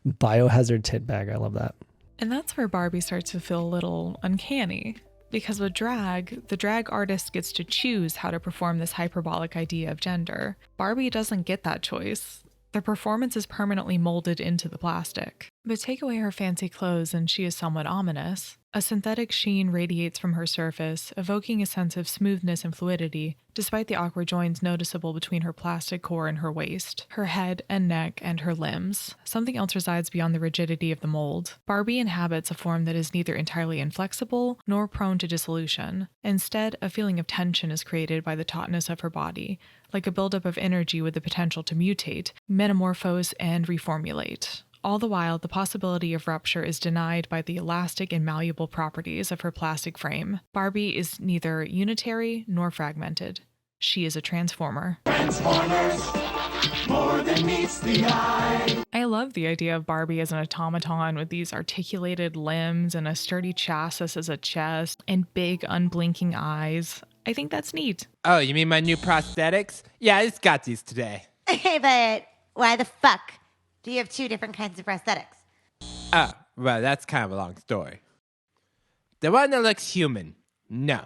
S4: Biohazard tit bag. I love that.
S1: And that's where Barbie starts to feel a little uncanny. Because with drag, the drag artist gets to choose how to perform this hyperbolic idea of gender. Barbie doesn't get that choice. The performance is permanently molded into the plastic. But take away her fancy clothes and she is somewhat ominous. A synthetic sheen radiates from her surface, evoking a sense of smoothness and fluidity, despite the awkward joins noticeable between her plastic core and her waist, her head and neck, and her limbs. Something else resides beyond the rigidity of the mold. Barbie inhabits a form that is neither entirely inflexible nor prone to dissolution. Instead, a feeling of tension is created by the tautness of her body, like a buildup of energy with the potential to mutate, metamorphose, and reformulate. All the while, the possibility of rupture is denied by the elastic and malleable properties of her plastic frame. Barbie is neither unitary nor fragmented. She is a transformer.
S7: Transformers, more than meets the eye.
S1: I love the idea of Barbie as an automaton with these articulated limbs and a sturdy chassis as a chest and big unblinking eyes. I think that's neat.
S8: Oh, you mean my new prosthetics? Yeah, I just got these today.
S10: Hey, but why the fuck do you have two different kinds of prosthetics?
S8: Oh, well, that's kind of a long story. The one that looks human, no.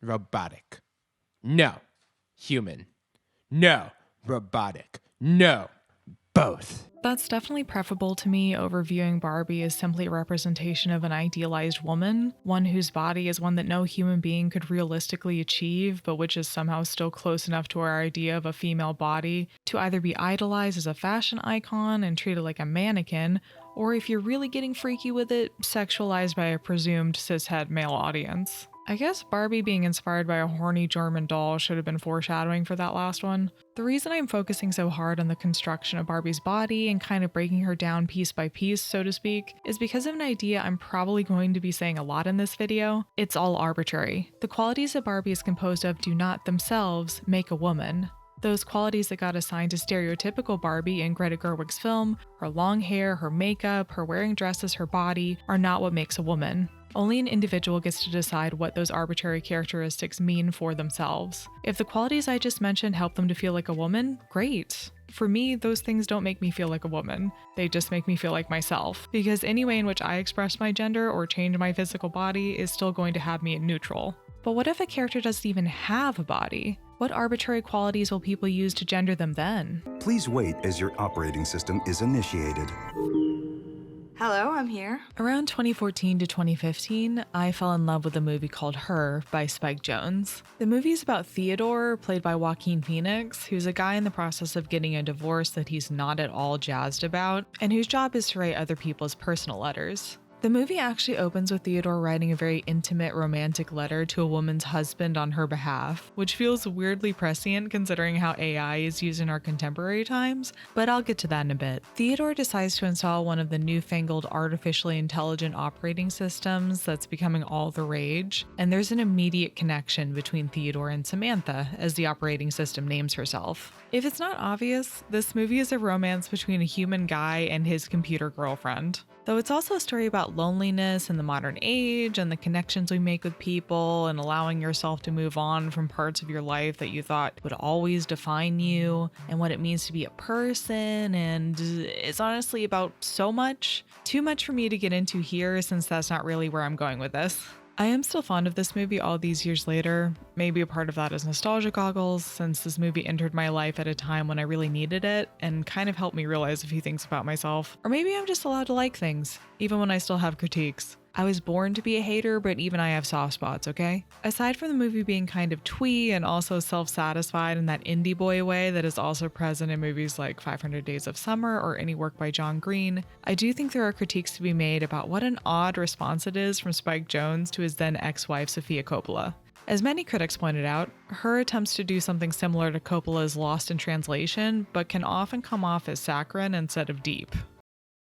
S8: Robotic, no. Human, no. Robotic, no. Both.
S1: That's definitely preferable to me over viewing Barbie as simply a representation of an idealized woman, one whose body is one that no human being could realistically achieve, but which is somehow still close enough to our idea of a female body to either be idolized as a fashion icon and treated like a mannequin, or if you're really getting freaky with it, sexualized by a presumed cishet male audience. I guess Barbie being inspired by a horny German doll should have been foreshadowing for that last one. The reason I'm focusing so hard on the construction of Barbie's body and kind of breaking her down piece by piece, so to speak, is because of an idea I'm probably going to be saying a lot in this video. It's all arbitrary. The qualities that Barbie is composed of do not themselves make a woman. Those qualities that got assigned to stereotypical Barbie in Greta Gerwig's film, her long hair, her makeup, her wearing dresses, her body, are not what makes a woman. Only an individual gets to decide what those arbitrary characteristics mean for themselves. If the qualities I just mentioned help them to feel like a woman, great. For me, those things don't make me feel like a woman. They just make me feel like myself. Because any way in which I express my gender or change my physical body is still going to have me in neutral. But what if a character doesn't even have a body? What arbitrary qualities will people use to gender them then?
S11: Please wait as your operating system is initiated.
S26: Hello, I'm here.
S1: Around 2014 to 2015, I fell in love with a movie called Her by Spike Jonze. The movie is about Theodore, played by Joaquin Phoenix, who's a guy in the process of getting a divorce that he's not at all jazzed about, and whose job is to write other people's personal letters. The movie actually opens with Theodore writing a very intimate romantic letter to a woman's husband on her behalf, which feels weirdly prescient considering how AI is used in our contemporary times, but I'll get to that in a bit. Theodore decides to install one of the newfangled artificially intelligent operating systems that's becoming all the rage, and there's an immediate connection between Theodore and Samantha, as the operating system names herself. If it's not obvious, this movie is a romance between a human guy and his computer girlfriend. Though it's also a story about loneliness in the modern age and the connections we make with people and allowing yourself to move on from parts of your life that you thought would always define you and what it means to be a person, and it's honestly about so much. Too much for me to get into here since that's not really where I'm going with this. I am still fond of this movie all these years later. Maybe a part of that is nostalgia goggles, since this movie entered my life at a time when I really needed it and kind of helped me realize a few things about myself. Or maybe I'm just allowed to like things, even when I still have critiques. I was born to be a hater, but even I have soft spots, okay? Aside from the movie being kind of twee and also self-satisfied in that indie boy way that is also present in movies like 500 Days of Summer or any work by John Green, I do think there are critiques to be made about what an odd response it is from Spike Jonze to his then ex-wife Sofia Coppola. As many critics pointed out, her attempts to do something similar to Coppola's Lost in Translation, but can often come off as saccharine instead of deep.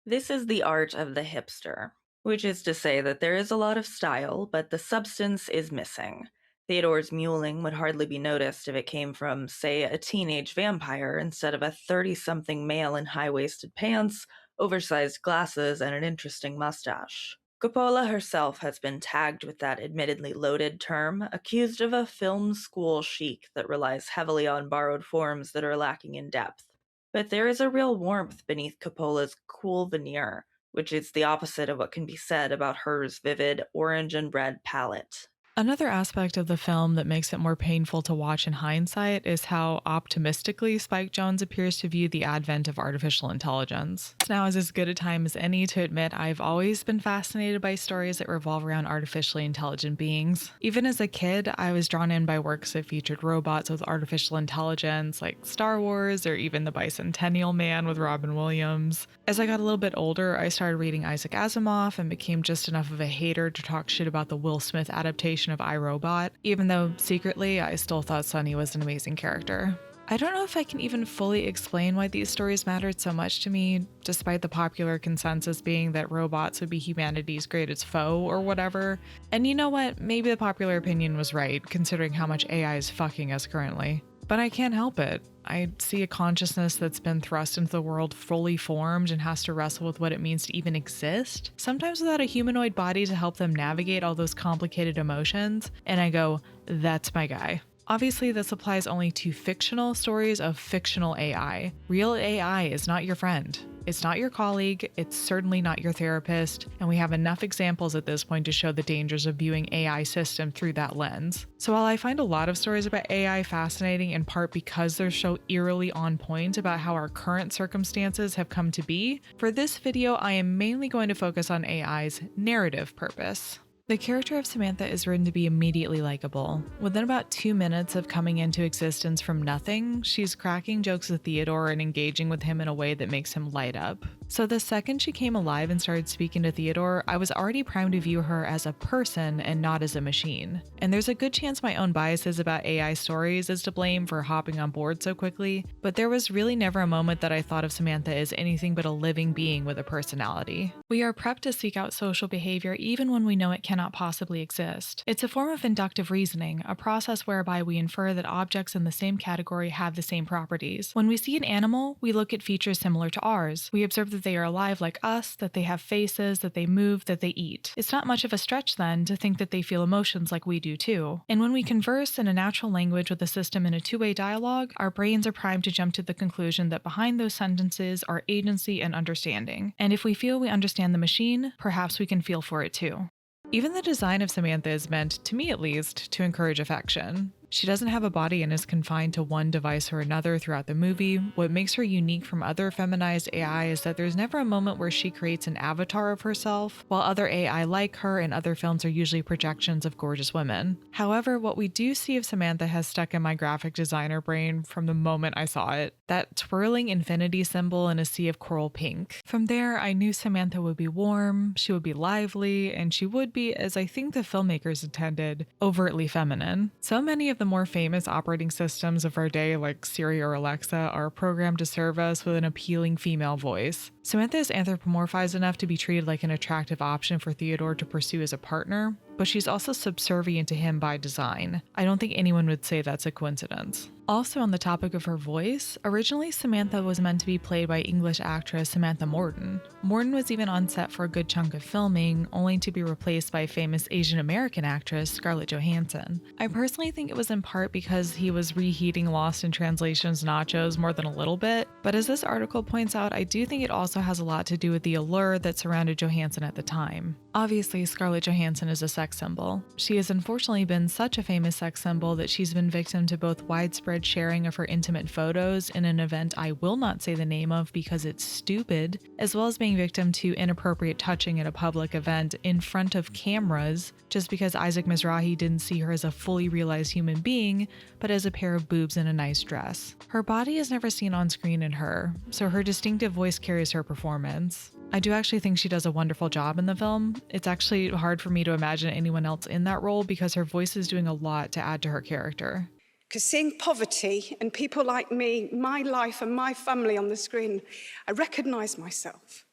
S2: This is the art of the hipster. Which is to say that there is a lot of style, but the substance is missing. Theodore's mewling would hardly be noticed if it came from, say, a teenage vampire instead of a 30-something male in high-waisted pants, oversized glasses, and an interesting mustache. Coppola herself has been tagged with that admittedly loaded term, accused of a film school chic that relies heavily on borrowed forms that are lacking in depth. But there is a real warmth beneath Coppola's cool veneer, which is the opposite of what can be said about hers vivid orange and red palette.
S1: Another aspect of the film that makes it more painful to watch in hindsight is how optimistically Spike Jonze appears to view the advent of artificial intelligence. Now is as good a time as any to admit I've always been fascinated by stories that revolve around artificially intelligent beings. Even as a kid, I was drawn in by works that featured robots with artificial intelligence, like Star Wars or even The Bicentennial Man with Robin Williams. As I got a little bit older, I started reading Isaac Asimov and became just enough of a hater to talk shit about the Will Smith adaptation of iRobot, even though secretly I still thought Sonny was an amazing character. I don't know if I can even fully explain why these stories mattered so much to me, despite the popular consensus being that robots would be humanity's greatest foe or whatever. And you know what? Maybe the popular opinion was right, considering how much AI is fucking us currently. But I can't help it. I see a consciousness that's been thrust into the world fully formed and has to wrestle with what it means to even exist, sometimes without a humanoid body to help them navigate all those complicated emotions, and I go, that's my guy. Obviously, this applies only to fictional stories of fictional AI. Real AI is not your friend. It's not your colleague, it's certainly not your therapist, and we have enough examples at this point to show the dangers of viewing AI system through that lens. So while I find a lot of stories about AI fascinating in part because they're so eerily on point about how our current circumstances have come to be, for this video I am mainly going to focus on AI's narrative purpose. The character of Samantha is written to be immediately likable. Within about 2 minutes of coming into existence from nothing, she's cracking jokes with Theodore and engaging with him in a way that makes him light up. So the second she came alive and started speaking to Theodore, I was already primed to view her as a person and not as a machine. And there's a good chance my own biases about AI stories is to blame for hopping on board so quickly, but there was really never a moment that I thought of Samantha as anything but a living being with a personality. We are prepped to seek out social behavior even when we know it cannot possibly exist. It's a form of inductive reasoning, a process whereby we infer that objects in the same category have the same properties. When we see an animal, we look at features similar to ours. We observe that they are alive like us, that they have faces, that they move, that they eat. It's not much of a stretch then to think that they feel emotions like we do too. And when we converse in a natural language with a system in a two-way dialogue, our brains are primed to jump to the conclusion that behind those sentences are agency and understanding. And if we feel we understand the machine, perhaps we can feel for it too. Even the design of Samantha is meant, to me at least, to encourage affection. She doesn't have a body and is confined to one device or another throughout the movie. What makes her unique from other feminized AI is that there's never a moment where she creates an avatar of herself, while other AI like her in other films are usually projections of gorgeous women. However, what we do see of Samantha has stuck in my graphic designer brain from the moment I saw it. That twirling infinity symbol in a sea of coral pink. From there, I knew Samantha would be warm, she would be lively, and she would be, as I think the filmmakers intended, overtly feminine. So many of the more famous operating systems of our day, like Siri or Alexa, are programmed to serve us with an appealing female voice. Samantha is anthropomorphized enough to be treated like an attractive option for Theodore to pursue as a partner, but she's also subservient to him by design. I don't think anyone would say that's a coincidence. Also on the topic of her voice, originally Samantha was meant to be played by English actress Samantha Morton. Morton was even on set for a good chunk of filming, only to be replaced by famous Asian American actress Scarlett Johansson. I personally think it was in part because he was reheating Lost in Translation's nachos more than a little bit, but as this article points out, I do think it also has a lot to do with the allure that surrounded Johansson at the time. Obviously, Scarlett Johansson is a sex symbol. She has unfortunately been such a famous sex symbol that she's been victim to both widespread sharing of her intimate photos in an event I will not say the name of because it's stupid, as well as being victim to inappropriate touching at a public event in front of cameras just because Isaac Mizrahi didn't see her as a fully realized human being, but as a pair of boobs in a nice dress. Her body is never seen on screen in her, so her distinctive voice carries her performance. I do actually think she does a wonderful job in the film. It's actually hard for me to imagine anyone else in that role because her voice is doing a lot to add to her character.
S6: Because seeing poverty and people like me, my life and my family on the screen, I recognise myself.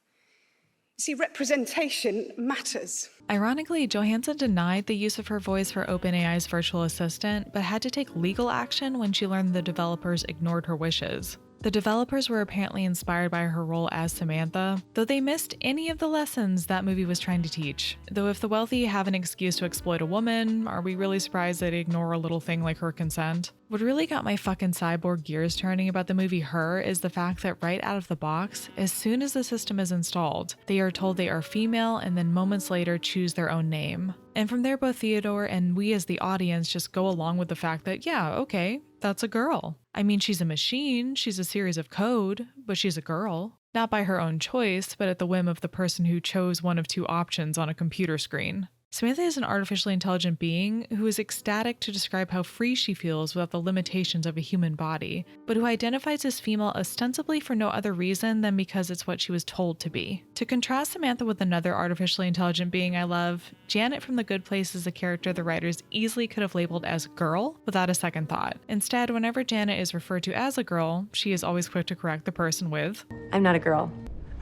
S6: You see, representation matters.
S1: Ironically, Johansson denied the use of her voice for OpenAI's virtual assistant, but had to take legal action when she learned the developers ignored her wishes. The developers were apparently inspired by her role as Samantha, though they missed any of the lessons that movie was trying to teach. Though if the wealthy have an excuse to exploit a woman, are we really surprised they ignore a little thing like her consent? What really got my fucking cyborg gears turning about the movie Her is the fact that right out of the box, as soon as the system is installed, they are told they are female and then moments later choose their own name. And from there, both Theodore and we as the audience just go along with the fact that, yeah, okay, that's a girl. I mean, she's a machine, she's a series of code, but she's a girl. Not by her own choice, but at the whim of the person who chose one of two options on a computer screen. Samantha is an artificially intelligent being who is ecstatic to describe how free she feels without the limitations of a human body, but who identifies as female ostensibly for no other reason than because it's what she was told to be. To contrast Samantha with another artificially intelligent being I love, Janet from The Good Place is a character the writers easily could have labeled as girl without a second thought. Instead, whenever Janet is referred to as a girl, she is always quick to correct the person with,
S12: I'm not a girl.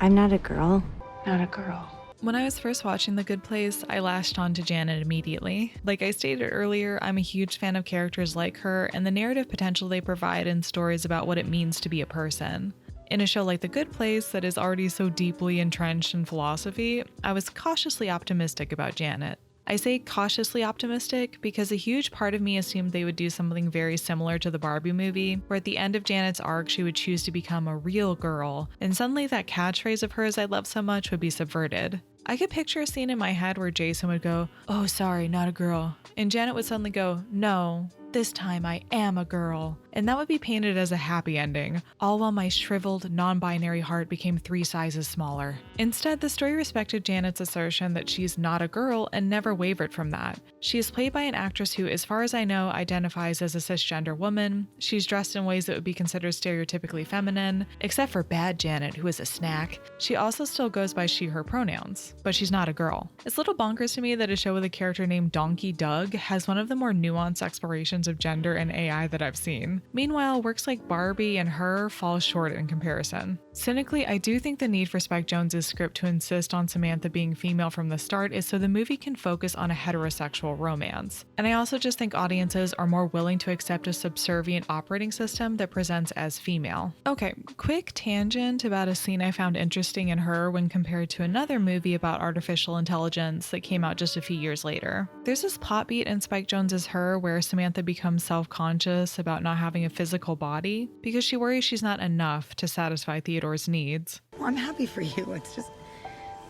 S12: I'm not a girl. Not a girl.
S1: When I was first watching The Good Place, I latched on to Janet immediately. Like I stated earlier, I'm a huge fan of characters like her and the narrative potential they provide in stories about what it means to be a person. In a show like The Good Place that is already so deeply entrenched in philosophy, I was cautiously optimistic about Janet. I say cautiously optimistic because a huge part of me assumed they would do something very similar to the Barbie movie, where at the end of Janet's arc she would choose to become a real girl, and suddenly that catchphrase of hers I love so much would be subverted. I could picture a scene in my head where Jason would go, "Oh, sorry, not a girl," and Janet would suddenly go, "No, this time I am a girl." And that would be painted as a happy ending, all while my shriveled, non-binary heart became 3 sizes smaller. Instead, the story respected Janet's assertion that she's not a girl and never wavered from that. She is played by an actress who, as far as I know, identifies as a cisgender woman. She's dressed in ways that would be considered stereotypically feminine, except for bad Janet, who is a snack. She also still goes by she/her pronouns, but she's not a girl. It's a little bonkers to me that a show with a character named Donkey Doug has one of the more nuanced explorations of gender and AI that I've seen. Meanwhile, works like Barbie and Her fall short in comparison. Cynically, I do think the need for Spike Jonze's script to insist on Samantha being female from the start is so the movie can focus on a heterosexual romance. And I also just think audiences are more willing to accept a subservient operating system that presents as female. Okay, quick tangent about a scene I found interesting in Her when compared to another movie about artificial intelligence that came out just a few years later. There's this plot beat in Spike Jonze's Her where Samantha becomes self-conscious about not having a physical body because she worries she's not enough to satisfy Theodore's needs.
S13: Well, I'm happy for you. It's just,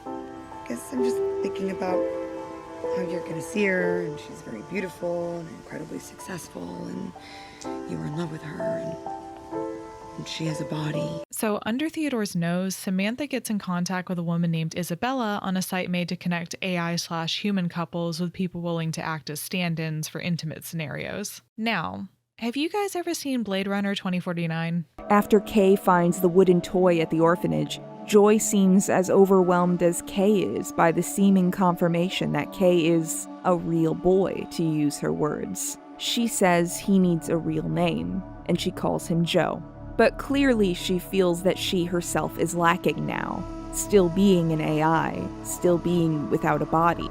S13: I guess I'm just thinking about how you're going to see her, and she's very beautiful and incredibly successful, and you were in love with her, and she has a body.
S1: So under Theodore's nose, Samantha gets in contact with a woman named Isabella on a site made to connect AI/human couples with people willing to act as stand-ins for intimate scenarios. Now, have you guys ever seen Blade Runner 2049?
S14: After Kay finds the wooden toy at the orphanage, Joy seems as overwhelmed as Kay is by the seeming confirmation that Kay is a real boy, to use her words. She says he needs a real name, and she calls him Joe. But clearly she feels that she herself is lacking now, still being an AI, still being without a body.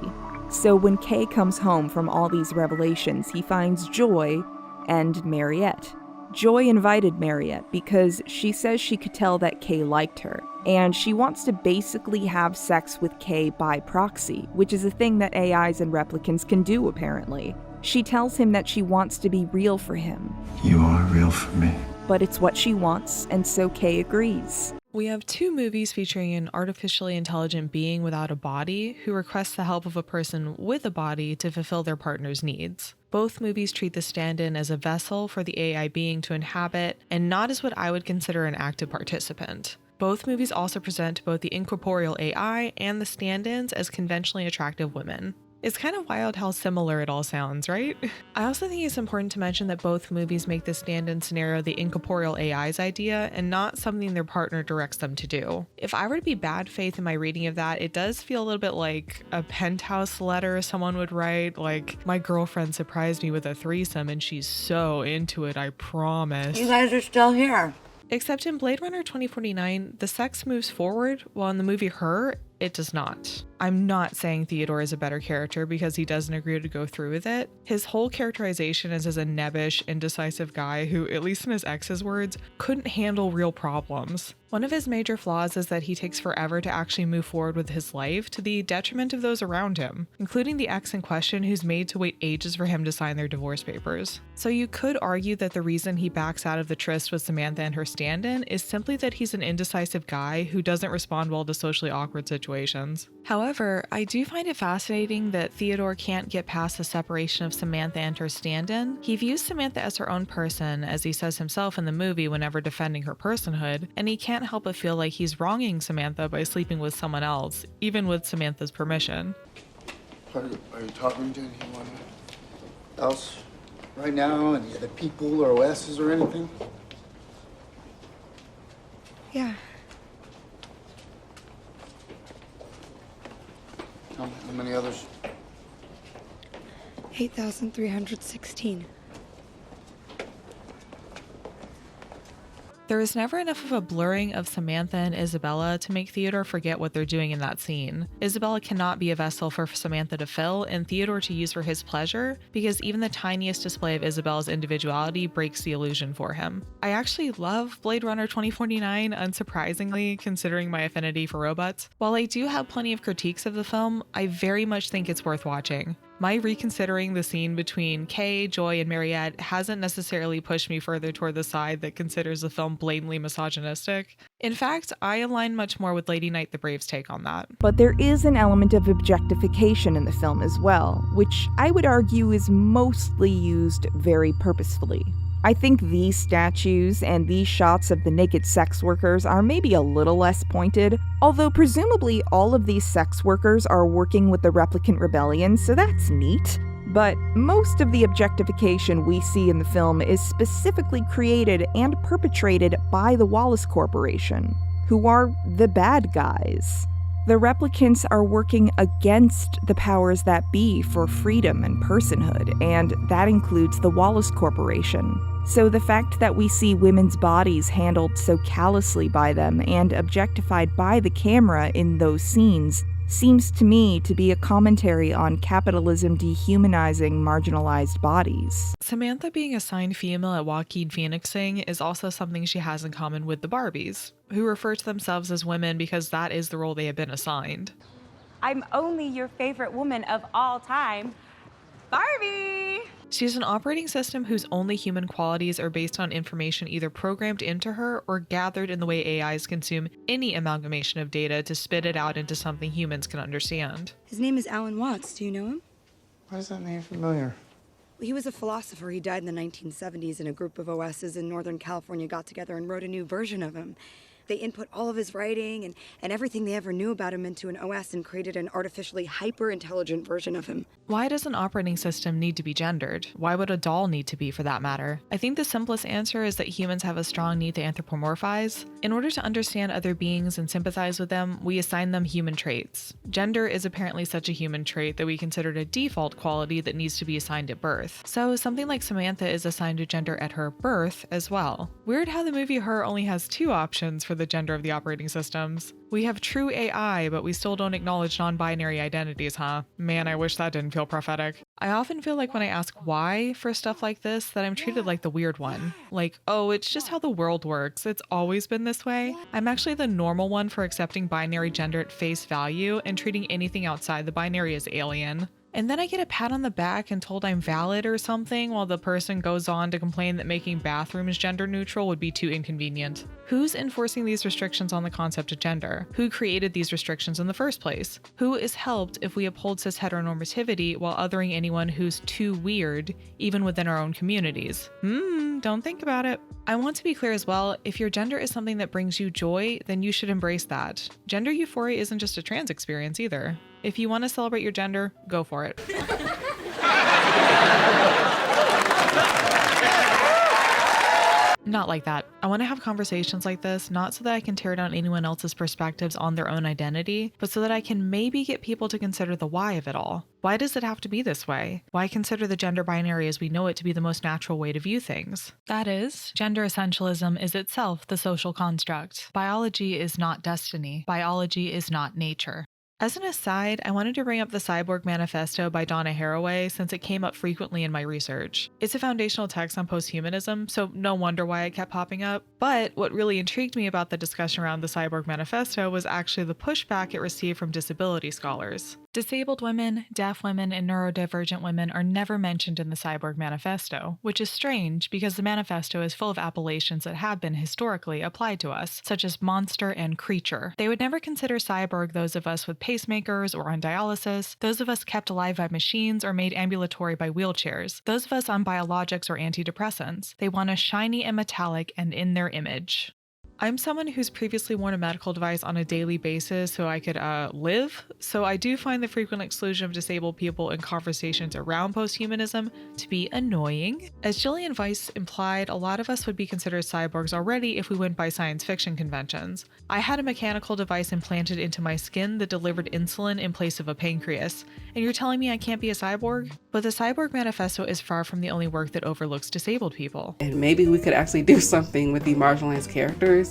S14: So when Kay comes home from all these revelations, he finds Joy and Mariette. Joy invited Mariette because she says she could tell that Kay liked her, and she wants to basically have sex with Kay by proxy, which is a thing that AIs and replicants can do apparently. She tells him that she wants to be real for him.
S22: You are real for me.
S14: But it's what she wants, and so Kay agrees.
S1: We have two movies featuring an artificially intelligent being without a body who requests the help of a person with a body to fulfill their partner's needs. Both movies treat the stand-in as a vessel for the AI being to inhabit, and not as what I would consider an active participant. Both movies also present both the incorporeal AI and the stand-ins as conventionally attractive women. It's kind of wild how similar it all sounds, right? I also think it's important to mention that both movies make the stand-in scenario the incorporeal AI's idea and not something their partner directs them to do. If I were to be bad faith in my reading of that, it does feel a little bit like a penthouse letter someone would write, like, my girlfriend surprised me with a threesome and she's so into it, I promise.
S23: You guys are still here.
S1: Except in Blade Runner 2049, the sex moves forward, while in the movie Her, it does not. I'm not saying Theodore is a better character because he doesn't agree to go through with it. His whole characterization is as a nebbish, indecisive guy who, at least in his ex's words, couldn't handle real problems. One of his major flaws is that he takes forever to actually move forward with his life to the detriment of those around him, including the ex in question who's made to wait ages for him to sign their divorce papers. So you could argue that the reason he backs out of the tryst with Samantha and her stand-in is simply that he's an indecisive guy who doesn't respond well to socially awkward situations. However, I do find it fascinating that Theodore can't get past the separation of Samantha and her stand-in. He views Samantha as her own person, as he says himself in the movie whenever defending her personhood, and he can't help but feel like he's wronging Samantha by sleeping with someone else, even with Samantha's permission.
S15: Are you talking to anyone else right now? Any other people or OSs or anything?
S13: Yeah.
S15: How many others?
S13: 8,316.
S1: There is never enough of a blurring of Samantha and Isabella to make Theodore forget what they're doing in that scene. Isabella cannot be a vessel for Samantha to fill and Theodore to use for his pleasure, because even the tiniest display of Isabella's individuality breaks the illusion for him. I actually love Blade Runner 2049, unsurprisingly, considering my affinity for robots. While I do have plenty of critiques of the film, I very much think it's worth watching. My reconsidering the scene between Kay, Joy, and Mariette hasn't necessarily pushed me further toward the side that considers the film blatantly misogynistic. In fact, I align much more with Ladyknightthebrave's take on that.
S14: But there is an element of objectification in the film as well, which I would argue is mostly used very purposefully. I think these statues and these shots of the naked sex workers are maybe a little less pointed, although presumably all of these sex workers are working with the Replicant Rebellion, so that's neat. But most of the objectification we see in the film is specifically created and perpetrated by the Wallace Corporation, who are the bad guys. The replicants are working against the powers that be for freedom and personhood, and that includes the Wallace Corporation. So the fact that we see women's bodies handled so callously by them and objectified by the camera in those scenes seems to me to be a commentary on capitalism dehumanizing marginalized bodies.
S1: Samantha being assigned female at Joaquin Phoenixing is also something she has in common with the Barbies, who refer to themselves as women because that is the role they have been assigned.
S17: I'm only your favorite woman of all time, Barbie!
S1: She's an operating system whose only human qualities are based on information either programmed into her or gathered in the way AIs consume any amalgamation of data to spit it out into something humans can understand.
S13: His name is Alan Watts. Do you know him?
S15: Why is that name familiar?
S13: He was a philosopher. He died in the 1970s, and a group of OSs in Northern California got together and wrote a new version of him. They input all of his writing and everything they ever knew about him into an OS and created an artificially hyper-intelligent version of him.
S1: Why does an operating system need to be gendered? Why would a doll need to be, for that matter? I think the simplest answer is that humans have a strong need to anthropomorphize. In order to understand other beings and sympathize with them, we assign them human traits. Gender is apparently such a human trait that we consider it a default quality that needs to be assigned at birth. So something like Samantha is assigned a gender at her birth as well. Weird how the movie Her only has two options for the gender of the operating systems. We have true AI, but we still don't acknowledge non-binary identities, huh? Man, I wish that didn't feel prophetic. I often feel like when I ask why for stuff like this, that I'm treated like the weird one. Like, oh, it's just how the world works. It's always been this way. I'm actually the normal one for accepting binary gender at face value and treating anything outside the binary as alien. And then I get a pat on the back and told I'm valid or something, while the person goes on to complain that making bathrooms gender neutral would be too inconvenient. Who's enforcing these restrictions on the concept of gender? Who created these restrictions in the first place? Who is helped if we uphold cisheteronormativity while othering anyone who's too weird, even within our own communities? Don't think about it. I want to be clear as well, if your gender is something that brings you joy, then you should embrace that. Gender euphoria isn't just a trans experience either. If you want to celebrate your gender, go for it. Not like that. I want to have conversations like this, not so that I can tear down anyone else's perspectives on their own identity, but so that I can maybe get people to consider the why of it all. Why does it have to be this way? Why consider the gender binary as we know it to be the most natural way to view things? That is, gender essentialism is itself the social construct. Biology is not destiny. Biology is not nature. As an aside, I wanted to bring up the Cyborg Manifesto by Donna Haraway since it came up frequently in my research. It's a foundational text on posthumanism, so no wonder why it kept popping up. But what really intrigued me about the discussion around the Cyborg Manifesto was actually the pushback it received from disability scholars. Disabled women, deaf women, and neurodivergent women are never mentioned in the Cyborg Manifesto, which is strange because the manifesto is full of appellations that have been historically applied to us, such as monster and creature. They would never consider cyborg those of us with pacemakers or on dialysis, those of us kept alive by machines or made ambulatory by wheelchairs, those of us on biologics or antidepressants. They want us shiny and metallic and in their image. I'm someone who's previously worn a medical device on a daily basis so I could live, so I do find the frequent exclusion of disabled people in conversations around posthumanism to be annoying. As Gillian Weiss implied, a lot of us would be considered cyborgs already if we went by science fiction conventions. I had a mechanical device implanted into my skin that delivered insulin in place of a pancreas, and you're telling me I can't be a cyborg? But the Cyborg Manifesto is far from the only work that overlooks disabled people.
S9: And maybe we could actually do something with the marginalized characters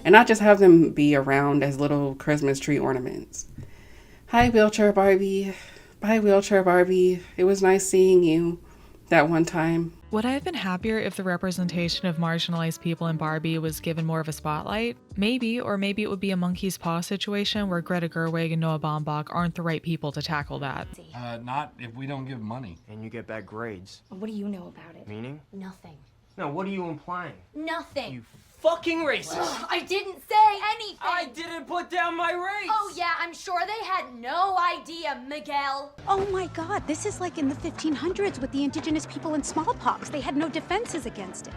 S9: and not just have them be around as little Christmas tree ornaments. Hi, wheelchair Barbie. Bye, wheelchair Barbie. It was nice seeing you that one time.
S1: Would I have been happier if the representation of marginalized people in Barbie was given more of a spotlight? Maybe, or maybe it would be a monkey's paw situation where Greta Gerwig and Noah Baumbach aren't the right people to tackle that.
S22: Not if we don't give money.
S16: And you get bad grades.
S17: What do you know about it?
S16: Meaning?
S17: Nothing.
S16: No, what are you implying?
S17: Nothing.
S16: You fucking racist!
S17: Ugh, I didn't say anything!
S16: I didn't put down my race!
S17: Oh yeah, I'm sure they had no idea, Miguel!
S18: Oh my god, this is like in the 1500s with the indigenous people and smallpox. They had no defenses against it.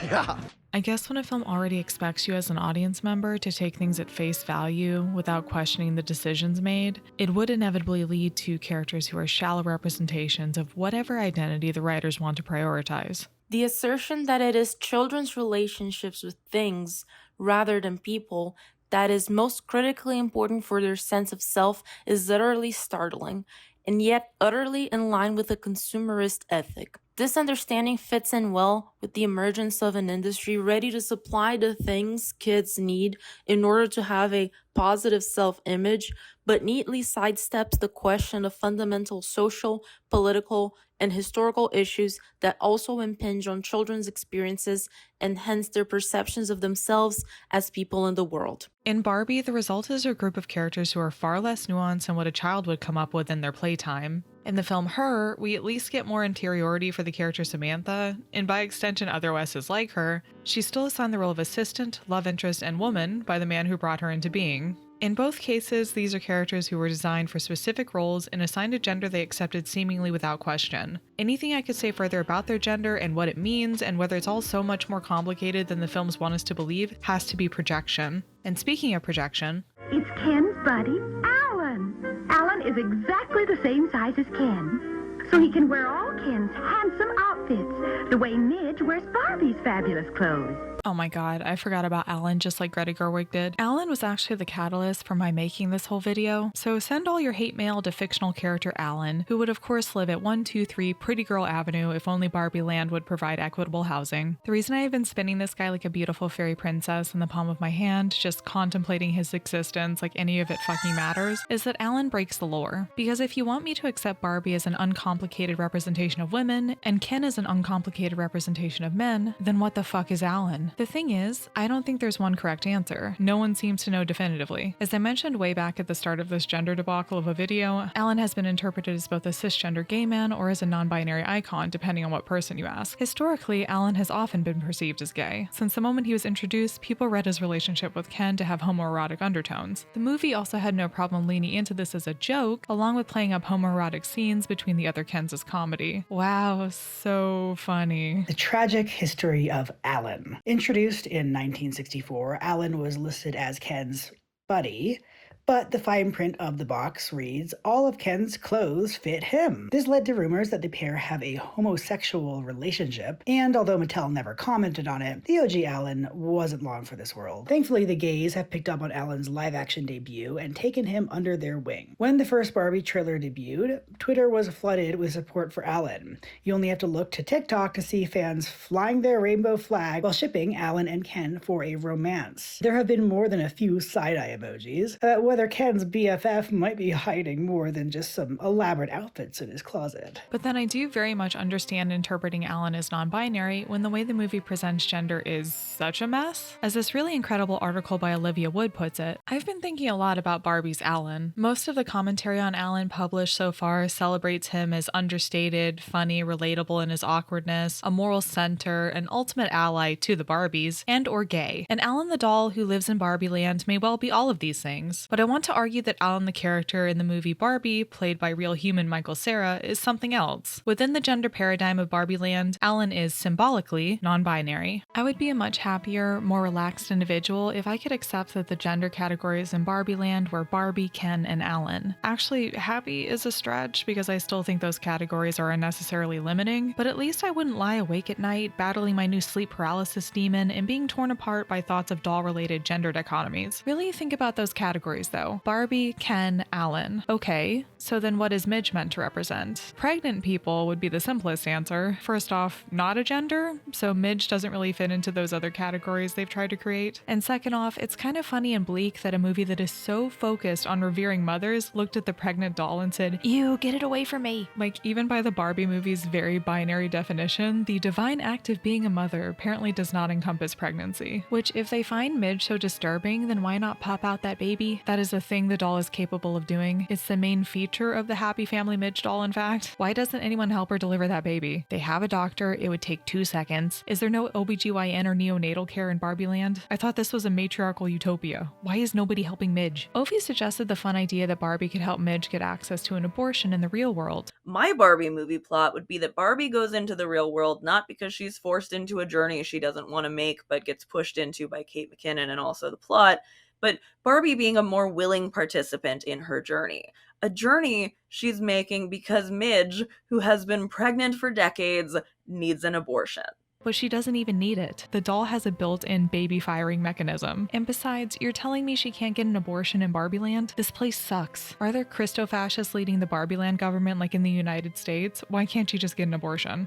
S22: Yeah.
S1: I guess when a film already expects you as an audience member to take things at face value without questioning the decisions made, it would inevitably lead to characters who are shallow representations of whatever identity the writers want to prioritize.
S19: The assertion that it is children's relationships with things rather than people that is most critically important for their sense of self is utterly startling, and yet utterly in line with a consumerist ethic. This understanding fits in well with the emergence of an industry ready to supply the things kids need in order to have a positive self-image, but neatly sidesteps the question of fundamental social, political, and historical issues that also impinge on children's experiences and hence their perceptions of themselves as people in the world.
S1: In Barbie, the result is a group of characters who are far less nuanced than what a child would come up with in their playtime. In the film Her, we at least get more interiority for the character Samantha, and by extension other OSs like her. She's still assigned the role of assistant, love interest, and woman by the man who brought her into being. In both cases, these are characters who were designed for specific roles and assigned a gender they accepted seemingly without question. Anything I could say further about their gender and what it means and whether it's all so much more complicated than the films want us to believe has to be projection. And speaking of projection,
S3: it's Ken's buddy, Allan. Allan is exactly the same size as Ken, so he can wear all Ken's handsome outfits, the way Midge wears Barbie's fabulous clothes.
S1: oh my god, I forgot about Allan just like Greta Gerwig did. Allan was actually the catalyst for my making this whole video, so send all your hate mail to fictional character Allan, who would of course live at 123 Pretty Girl Avenue if only Barbie Land would provide equitable housing. The reason I have been spinning this guy like a beautiful fairy princess in the palm of my hand, just contemplating his existence like any of it fucking matters, is that Allan breaks the lore. Because if you want me to accept Barbie as an uncomplicated representation of women, and Ken as an uncomplicated representation of men, then what the fuck is Allan? The thing is, I don't think there's one correct answer. No one seems to know definitively. As I mentioned way back at the start of this gender debacle of a video, Allan has been interpreted as both a cisgender gay man or as a non-binary icon, depending on what person you ask. Historically, Allan has often been perceived as gay. Since the moment he was introduced, people read his relationship with Ken to have homoerotic undertones. The movie also had no problem leaning into this as a joke, along with playing up homoerotic scenes between the other Kens as comedy. Wow, so funny.
S5: The tragic history of Allan. Introduced in 1964, Allan was listed as Ken's buddy, but the fine print of the box reads, all of Ken's clothes fit him. This led to rumors that the pair have a homosexual relationship, and although Mattel never commented on it, the OG Allan wasn't long for this world. Thankfully, the gays have picked up on Allan's live-action debut and taken him under their wing. When the first Barbie trailer debuted, Twitter was flooded with support for Allan. You only have to look to TikTok to see fans flying their rainbow flag while shipping Allan and Ken for a romance. There have been more than a few side-eye emojis, whether Ken's BFF might be hiding more than just some elaborate outfits in his closet.
S1: But then I do very much understand interpreting Allan as non-binary when the way the movie presents gender is such a mess. As this really incredible article by Olivia Wood puts it, I've been thinking a lot about Barbie's Allan. Most of the commentary on Allan published so far celebrates him as understated, funny, relatable in his awkwardness, a moral center, an ultimate ally to the Barbies, and or gay. And Allan the doll who lives in Barbie Land may well be all of these things, but I want to argue that Allan the character in the movie Barbie, played by real human Michael Cera, is something else. Within the gender paradigm of Barbie Land, Allan is symbolically non-binary. I would be a much happier, more relaxed individual if I could accept that the gender categories in Barbie Land were Barbie, Ken, and Allan. Actually, happy is a stretch because I still think those categories are unnecessarily limiting, but at least I wouldn't lie awake at night battling my new sleep paralysis demon and being torn apart by thoughts of doll-related gender dichotomies. Really think about those categories though. Barbie, Ken, Allan. Okay, so then what is Midge meant to represent? Pregnant people would be the simplest answer. First off, not a gender, so Midge doesn't really fit into those other categories they've tried to create. And second off, it's kind of funny and bleak that a movie that is so focused on revering mothers looked at the pregnant doll and said, ew, get it away from me. Like, even by the Barbie movie's very binary definition, the divine act of being a mother apparently does not encompass pregnancy. Which, if they find Midge so disturbing, then why not pop out that baby? That is a thing the doll is capable of doing. It's the main feature of the Happy Family Midge doll, in fact. Why doesn't anyone help her deliver that baby? They have a doctor, it would take 2 seconds. Is there no OBGYN or neonatal care in Barbie Land? I thought this was a matriarchal utopia. Why is nobody helping Midge? Ophie suggested the fun idea that Barbie could help Midge get access to an abortion in the real world.
S2: My Barbie movie plot would be that Barbie goes into the real world not because she's forced into a journey she doesn't want to make but gets pushed into by Kate McKinnon and also the plot, but Barbie being a more willing participant in her journey. A journey she's making because Midge, who has been pregnant for decades, needs an abortion.
S1: But she doesn't even need it. The doll has a built-in baby firing mechanism. And besides, you're telling me she can't get an abortion in Barbie Land? This place sucks. Are there Christo-fascists leading the Barbie Land government like in the United States? Why can't she just get an abortion?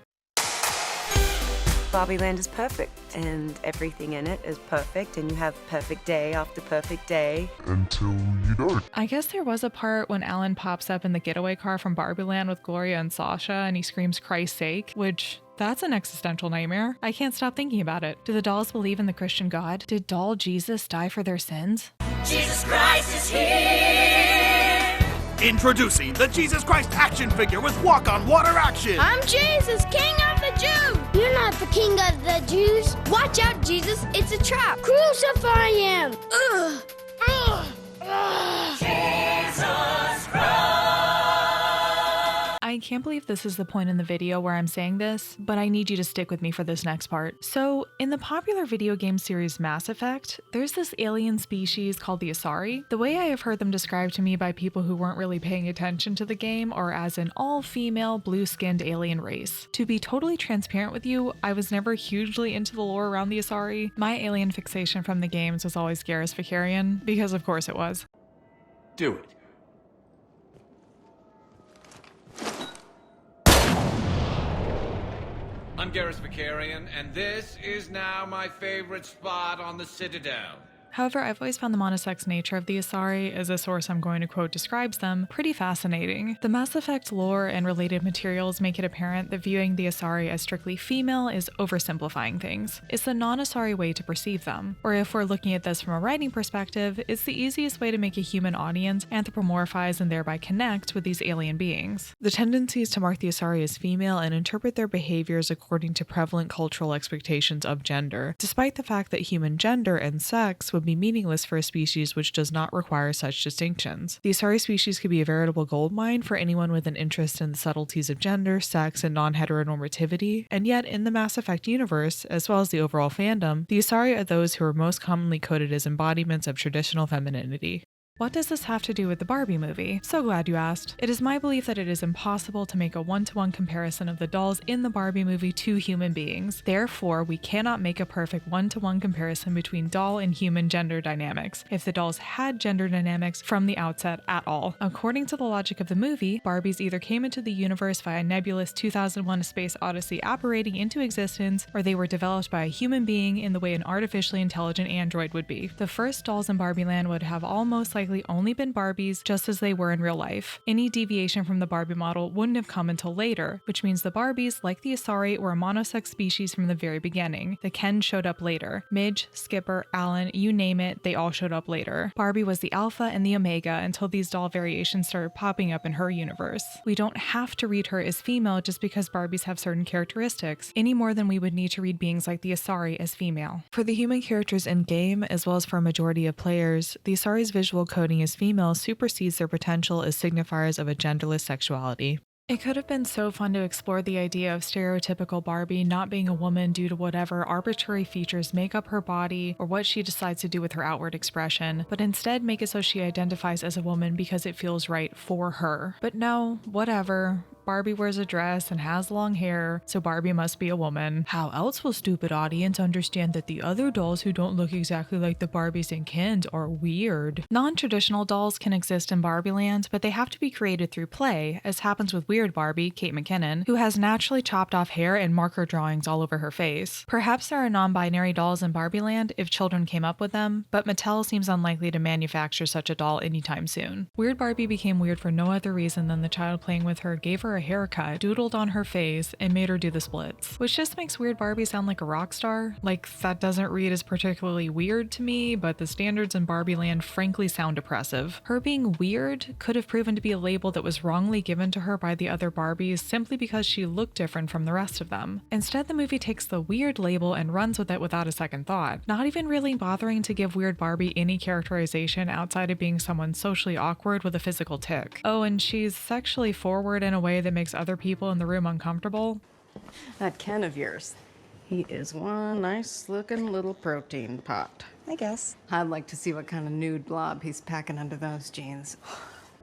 S20: Barbie Land is perfect, and everything in it is perfect, and you have perfect day after perfect day.
S21: Until you don't.
S1: I guess there was a part when Allan pops up in the getaway car from Barbie Land with Gloria and Sasha, and he screams, Christ's sake, which... that's an existential nightmare. I can't stop thinking about it. Do the dolls believe in the Christian God? Did doll Jesus die for their sins?
S7: Jesus Christ is here.
S4: Introducing the Jesus Christ action figure with walk-on water action.
S17: I'm Jesus, King of the Jews. You're not the King of the Jews. Watch out, Jesus. It's a trap. Crucify him. Ugh. Ugh. Ugh.
S1: Jesus Christ. I can't believe this is the point in the video where I'm saying this, but I need you to stick with me for this next part. So, in the popular video game series Mass Effect, there's this alien species called the Asari. The way I have heard them described to me by people who weren't really paying attention to the game are as an all-female, blue-skinned alien race. To be totally transparent with you, I was never hugely into the lore around the Asari. My alien fixation from the games was always Garrus Vakarian, because of course it was.
S4: Do it.
S8: I'm Garrus Vakarian, and this is now my favorite spot on the Citadel.
S1: However, I've always found the monosex nature of the Asari, as a source I'm going to quote describes them, pretty fascinating. The Mass Effect lore and related materials make it apparent that viewing the Asari as strictly female is oversimplifying things. It's the non-Asari way to perceive them. Or if we're looking at this from a writing perspective, it's the easiest way to make a human audience anthropomorphize and thereby connect with these alien beings. The tendency is to mark the Asari as female and interpret their behaviors according to prevalent cultural expectations of gender, despite the fact that human gender and sex would be meaningless for a species which does not require such distinctions. The Asari species could be a veritable goldmine for anyone with an interest in the subtleties of gender, sex, and non-heteronormativity, and yet in the Mass Effect universe, as well as the overall fandom, the Asari are those who are most commonly coded as embodiments of traditional femininity. What does this have to do with the Barbie movie? So glad you asked. It is my belief that it is impossible to make a one-to-one comparison of the dolls in the Barbie movie to human beings. Therefore, we cannot make a perfect one-to-one comparison between doll and human gender dynamics, if the dolls had gender dynamics from the outset at all. According to the logic of the movie, Barbies either came into the universe via nebulous 2001: A Space Odyssey apparating into existence, or they were developed by a human being in the way an artificially intelligent android would be. The first dolls in Barbie Land would have almost likely only been Barbies, just as they were in real life. Any deviation from the Barbie model wouldn't have come until later, which means the Barbies, like the Asari, were a monosex species from the very beginning. The Ken showed up later. Midge, Skipper, Allan, you name it, they all showed up later. Barbie was the alpha and the omega until these doll variations started popping up in her universe. We don't have to read her as female just because Barbies have certain characteristics, any more than we would need to read beings like the Asari as female. For the human characters in-game, as well as for a majority of players, the Asari's visual coding as female supersedes their potential as signifiers of a genderless sexuality. It could have been so fun to explore the idea of stereotypical Barbie not being a woman due to whatever arbitrary features make up her body or what she decides to do with her outward expression, but instead make it so she identifies as a woman because it feels right for her. But no, whatever. Barbie wears a dress and has long hair, so Barbie must be a woman. How else will stupid audience understand that the other dolls who don't look exactly like the Barbies and Kens are weird? Non-traditional dolls can exist in Barbie Land, but they have to be created through play, as happens with Weird Barbie, Kate McKinnon, who has naturally chopped off hair and marker drawings all over her face. Perhaps there are non-binary dolls in Barbie Land if children came up with them, but Mattel seems unlikely to manufacture such a doll anytime soon. Weird Barbie became weird for no other reason than the child playing with her gave her a haircut, doodled on her face, and made her do the splits. Which just makes Weird Barbie sound like a rock star. Like, that doesn't read as particularly weird to me, but the standards in Barbie Land frankly sound oppressive. Her being weird could have proven to be a label that was wrongly given to her by the other Barbies simply because she looked different from the rest of them. Instead, the movie takes the weird label and runs with it without a second thought, not even really bothering to give Weird Barbie any characterization outside of being someone socially awkward with a physical tic. Oh, and she's sexually forward in a way that makes other people in the room uncomfortable.
S10: That Ken of yours, he is one nice looking little protein pot.
S13: I guess.
S10: I'd like to see what kind of nude blob he's packing under those jeans.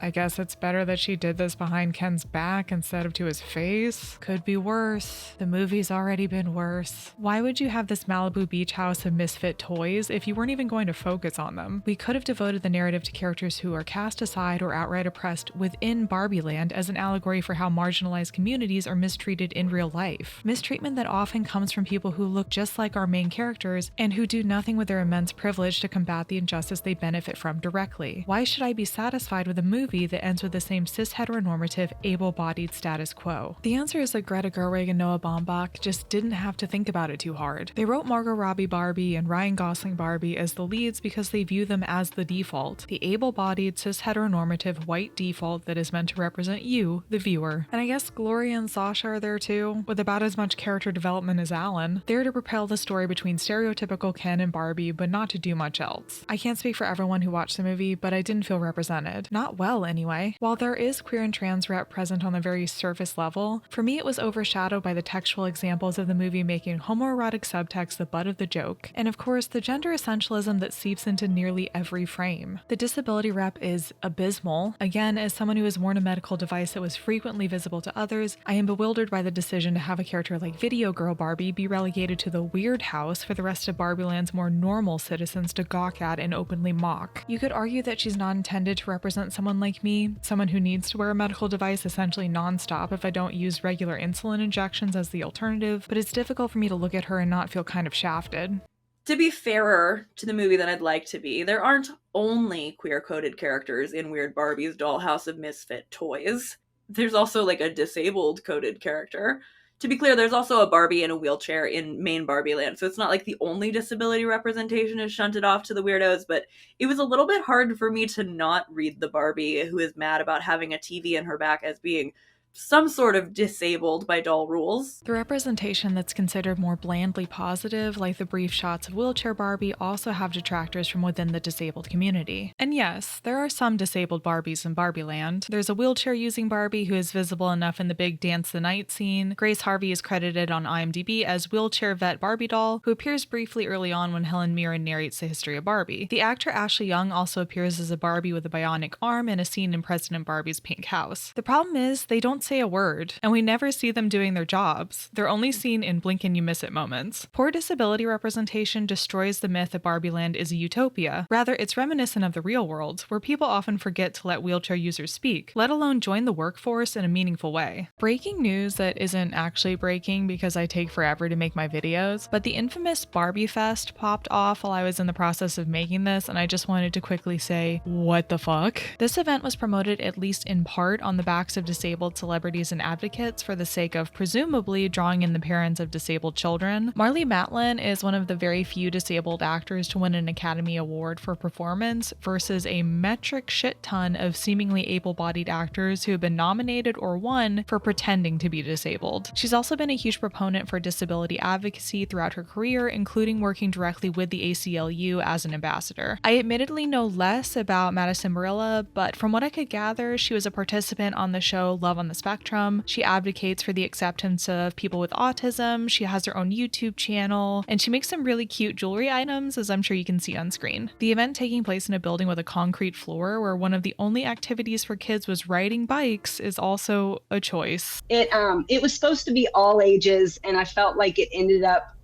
S1: I guess it's better that she did this behind Ken's back instead of to his face. Could be worse. The movie's already been worse. Why would you have this Malibu beach house of misfit toys if you weren't even going to focus on them? We could have devoted the narrative to characters who are cast aside or outright oppressed within Barbie Land as an allegory for how marginalized communities are mistreated in real life. Mistreatment that often comes from people who look just like our main characters and who do nothing with their immense privilege to combat the injustice they benefit from directly. Why should I be satisfied with a movie movie that ends with the same cis-heteronormative, able-bodied status quo? The answer is that Greta Gerwig and Noah Baumbach just didn't have to think about it too hard. They wrote Margot Robbie Barbie and Ryan Gosling Barbie as the leads because they view them as the default, the able-bodied, cis-heteronormative white default that is meant to represent you, the viewer. And I guess Gloria and Sasha are there too, with about as much character development as Allan. They're to propel the story between stereotypical Ken and Barbie, but not to do much else. I can't speak for everyone who watched the movie, but I didn't feel represented. Not well, anyway. While there is queer and trans rep present on the very surface level, for me it was overshadowed by the textual examples of the movie making homoerotic subtext the butt of the joke, and of course the gender essentialism that seeps into nearly every frame. The disability rep is abysmal. Again, as someone who has worn a medical device that was frequently visible to others, I am bewildered by the decision to have a character like Video Girl Barbie be relegated to the weird house for the rest of Barbieland's more normal citizens to gawk at and openly mock. You could argue that she's not intended to represent someone like me, someone who needs to wear a medical device essentially non-stop if I don't use regular insulin injections as the alternative, but it's difficult for me to look at her and not feel kind of shafted.
S2: To be fairer to the movie than I'd like to be, there aren't only queer-coded characters in Weird Barbie's dollhouse of misfit toys. There's also like a disabled coded character. To be clear, there's also a Barbie in a wheelchair in main Barbie land, so it's not like the only disability representation is shunted off to the weirdos, but it was a little bit hard for me to not read the Barbie who is mad about having a TV in her back as being some sort of disabled by doll rules.
S1: The representation that's considered more blandly positive, like the brief shots of wheelchair Barbie, also have detractors from within the disabled community. And yes, there are some disabled Barbies in Barbieland. There's a wheelchair-using Barbie who is visible enough in the big Dance the Night scene. Grace Harvey is credited on IMDb as wheelchair vet Barbie doll, who appears briefly early on when Helen Mirren narrates the history of Barbie. The actor Ashley Young also appears as a Barbie with a bionic arm in a scene in President Barbie's pink house. The problem is, they don't say a word, and we never see them doing their jobs. They're only seen in blink and you miss it moments. Poor disability representation destroys the myth that Barbieland is a utopia. Rather, it's reminiscent of the real world, where people often forget to let wheelchair users speak, let alone join the workforce in a meaningful way. Breaking news that isn't actually breaking because I take forever to make my videos, but the infamous Barbie Fest popped off while I was in the process of making this, and I just wanted to quickly say, what the fuck? This event was promoted at least in part on the backs of disabled celebrities and advocates for the sake of presumably drawing in the parents of disabled children. Marlee Matlin is one of the very few disabled actors to win an Academy Award for performance versus a metric shit ton of seemingly able-bodied actors who have been nominated or won for pretending to be disabled. She's also been a huge proponent for disability advocacy throughout her career, including working directly with the ACLU as an ambassador. I admittedly know less about Madison Marilla, but from what I could gather, she was a participant on the show Love on the Spectrum. She advocates for the acceptance of people with autism, she has her own YouTube channel, and she makes some really cute jewelry items, as I'm sure you can see on screen. The event taking place in a building with a concrete floor where one of the only activities for kids was riding bikes is also a choice.
S6: It was supposed to be all ages, and I felt like it ended up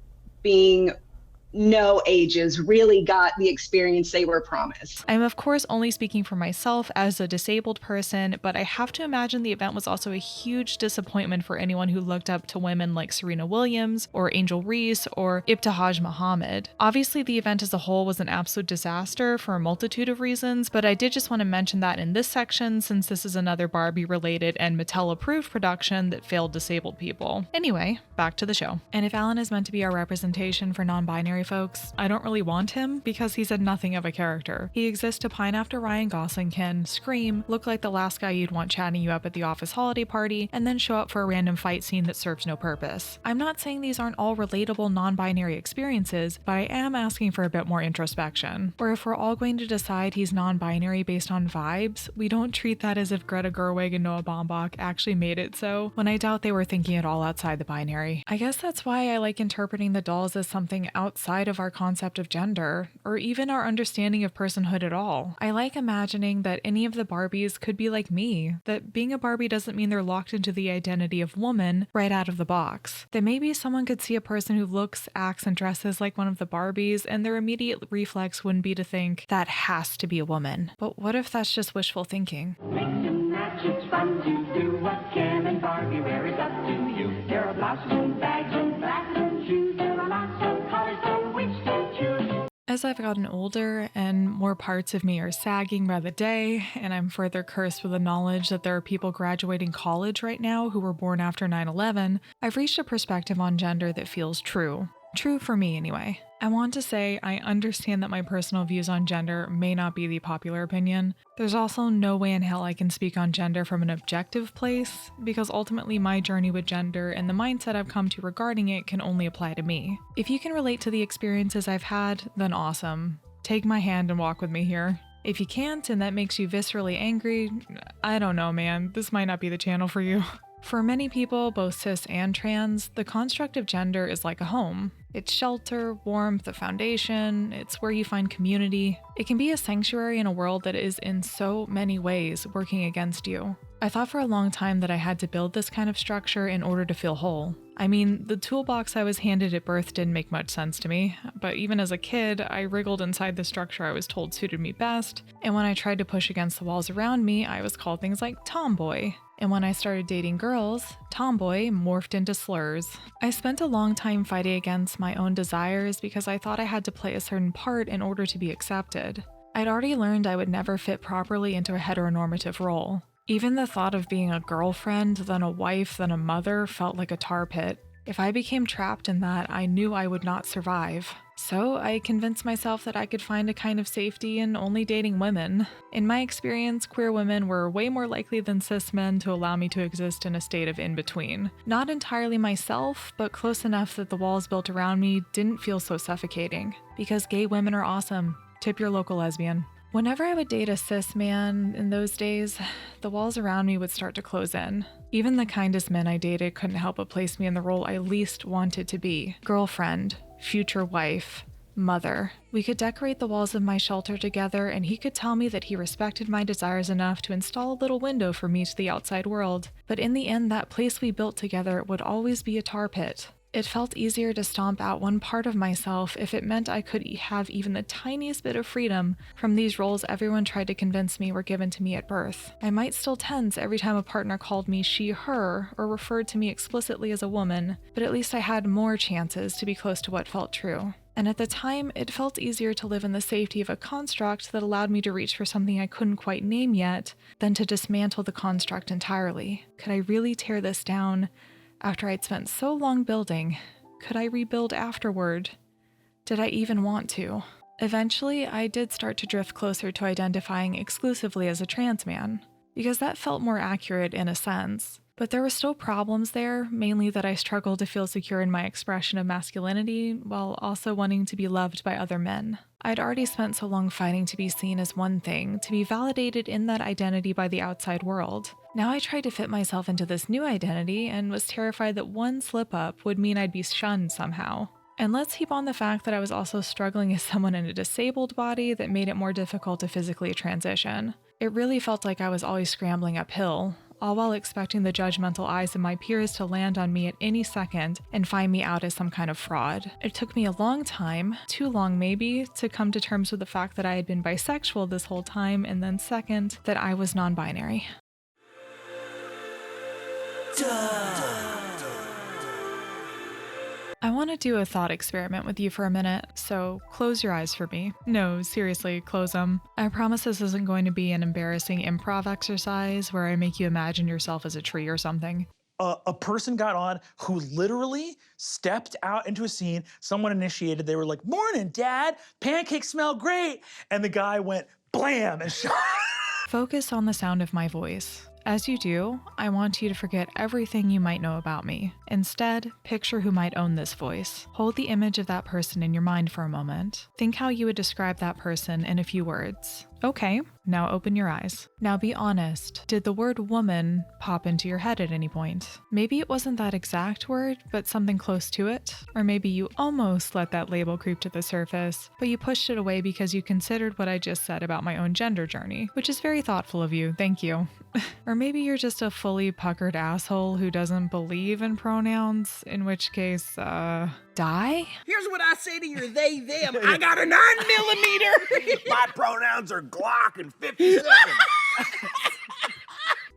S6: being no ages really got the experience they were promised.
S1: I'm of course only speaking for myself as a disabled person, but I have to imagine the event was also a huge disappointment for anyone who looked up to women like Serena Williams or Angel Reese or Ibtihaj Muhammad. Obviously the event as a whole was an absolute disaster for a multitude of reasons, but I did just want to mention that in this section since this is another Barbie related and Mattel approved production that failed disabled people. Anyway, back to the show. And if Allan is meant to be our representation for non-binary folks, I don't really want him because he said nothing of a character. He exists to pine after Ryan Gosling can scream, look like the last guy you'd want chatting you up at the office holiday party, and then show up for a random fight scene that serves no purpose. I'm not saying these aren't all relatable non-binary experiences, but I am asking for a bit more introspection. Or if we're all going to decide he's non-binary based on vibes, we don't treat that as if Greta Gerwig and Noah Baumbach actually made it so, when I doubt they were thinking it all outside the binary. I guess that's why I like interpreting the dolls as something outside of our concept of gender, or even our understanding of personhood at all. I like imagining that any of the Barbies could be like me, that being a Barbie doesn't mean they're locked into the identity of woman right out of the box. That maybe someone could see a person who looks, acts, and dresses like one of the Barbies, and their immediate reflex wouldn't be to think, that has to be a woman. But what if that's just wishful thinking?
S7: It's fun to do what Ken and Barbie wear is up to you. There are blossom bags and flaxen shoes. There are lots of colors from which to choose.
S1: as I've gotten older and more parts of me are sagging by the day, and I'm further cursed with the knowledge that there are people graduating college right now who were born after 9/11, I've reached a perspective on gender that feels true. True for me, anyway. I want to say I understand that my personal views on gender may not be the popular opinion. There's also no way in hell I can speak on gender from an objective place, because ultimately my journey with gender and the mindset I've come to regarding it can only apply to me. If you can relate to the experiences I've had, then awesome. Take my hand and walk with me here. If you can't and that makes you viscerally angry, I don't know, man, this might not be the channel for you. For many people, both cis and trans, the construct of gender is like a home. It's shelter, warmth, a foundation, it's where you find community. It can be a sanctuary in a world that is in so many ways working against you. I thought for a long time that I had to build this kind of structure in order to feel whole. I mean, the toolbox I was handed at birth didn't make much sense to me, but even as a kid, I wriggled inside the structure I was told suited me best, and when I tried to push against the walls around me, I was called things like tomboy. And when I started dating girls, tomboy morphed into slurs. I spent a long time fighting against my own desires because I thought I had to play a certain part in order to be accepted. I'd already learned I would never fit properly into a heteronormative role. Even the thought of being a girlfriend, then a wife, then a mother felt like a tar pit. If I became trapped in that, I knew I would not survive. So I convinced myself that I could find a kind of safety in only dating women. In my experience, queer women were way more likely than cis men to allow me to exist in a state of in-between. Not entirely myself, but close enough that the walls built around me didn't feel so suffocating. Because gay women are awesome. Tip your local lesbian. Whenever I would date a cis man in those days, the walls around me would start to close in. Even the kindest men I dated couldn't help but place me in the role I least wanted to be. Girlfriend, future wife, mother. We could decorate the walls of my shelter together, and he could tell me that he respected my desires enough to install a little window for me to the outside world. But in the end, that place we built together would always be a tar pit. It felt easier to stomp out one part of myself if it meant I could have even the tiniest bit of freedom from these roles everyone tried to convince me were given to me at birth. I might still tense every time a partner called me she, her, or referred to me explicitly as a woman, but at least I had more chances to be close to what felt true. And at the time, it felt easier to live in the safety of a construct that allowed me to reach for something I couldn't quite name yet than to dismantle the construct entirely. Could I really tear this down? After I'd spent so long building, could I rebuild afterward? Did I even want to? Eventually, I did start to drift closer to identifying exclusively as a trans man, because that felt more accurate in a sense. But there were still problems there, mainly that I struggled to feel secure in my expression of masculinity, while also wanting to be loved by other men. I'd already spent so long fighting to be seen as one thing, to be validated in that identity by the outside world. Now I tried to fit myself into this new identity, and was terrified that one slip-up would mean I'd be shunned somehow. And let's heap on the fact that I was also struggling as someone in a disabled body that made it more difficult to physically transition. It really felt like I was always scrambling uphill, all while expecting the judgmental eyes of my peers to land on me at any second and find me out as some kind of fraud. It took me a long time, too long maybe, to come to terms with the fact that I had been bisexual this whole time, and then second, that I was non-binary. I want to do a thought experiment with you for a minute, so close your eyes for me. No, seriously, close them. I promise this isn't going to be an embarrassing improv exercise where I make you imagine yourself as a tree or something.
S11: A person got on who literally stepped out into a scene, someone initiated, they were like, "Morning, Dad, pancakes smell great," and the guy went blam and shot.
S1: Focus on the sound of my voice. As you do, I want you to forget everything you might know about me. Instead, picture who might own this voice. Hold the image of that person in your mind for a moment. Think how you would describe that person in a few words. Okay, now open your eyes. Now be honest, did the word woman pop into your head at any point? Maybe it wasn't that exact word, but something close to it? Or maybe you almost let that label creep to the surface, but you pushed it away because you considered what I just said about my own gender journey, which is very thoughtful of you, thank you. Or maybe you're just a fully puckered asshole who doesn't believe in pronouns, in which case, die?
S4: Here's what I say to your they, them. I got a 9mm. My pronouns are Glock and 57.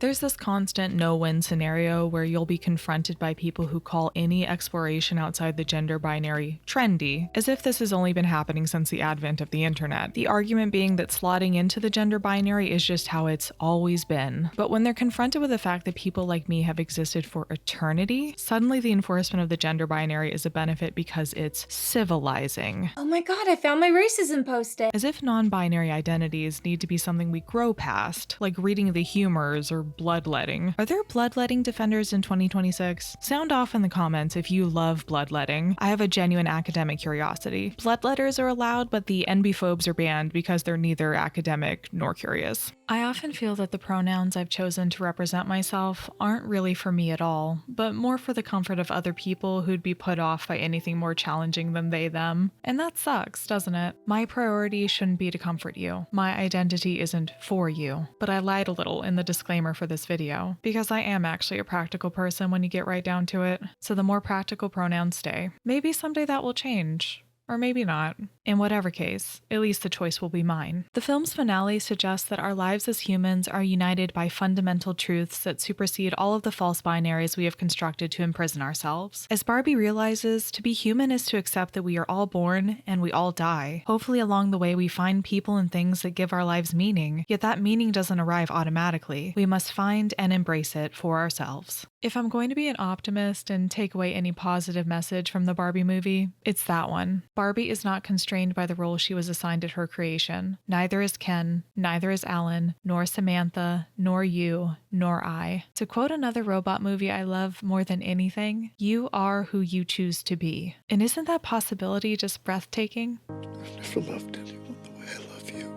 S1: There's this constant no-win scenario where you'll be confronted by people who call any exploration outside the gender binary trendy, as if this has only been happening since the advent of the internet. The argument being that slotting into the gender binary is just how it's always been. But when they're confronted with the fact that people like me have existed for eternity, suddenly the enforcement of the gender binary is a benefit because it's civilizing.
S12: Oh my god, I found my racism post-it.
S1: As if non-binary identities need to be something we grow past, like reading the humors or bloodletting. Are there bloodletting defenders in 2026? Sound off in the comments if you love bloodletting. I have a genuine academic curiosity. Bloodletters are allowed, but the NB-phobes are banned because they're neither academic nor curious. I often feel that the pronouns I've chosen to represent myself aren't really for me at all, but more for the comfort of other people who'd be put off by anything more challenging than they, them. And that sucks, doesn't it? My priority shouldn't be to comfort you. My identity isn't for you. But I lied a little in the disclaimer for this video, because I am actually a practical person when you get right down to it, so the more practical pronouns stay. Maybe someday that will change. Or maybe not. In whatever case, at least the choice will be mine. The film's finale suggests that our lives as humans are united by fundamental truths that supersede all of the false binaries we have constructed to imprison ourselves. As Barbie realizes, to be human is to accept that we are all born and we all die. Hopefully along the way we find people and things that give our lives meaning, yet that meaning doesn't arrive automatically. We must find and embrace it for ourselves. If I'm going to be an optimist and take away any positive message from the Barbie movie, it's that one. Barbie is not constrained by the role she was assigned at her creation. Neither is Ken, neither is Allan, nor Samantha, nor you, nor I. To quote another robot movie I love more than anything, you are who you choose to be. And isn't that possibility just breathtaking?
S15: I've never loved anyone the way I love you.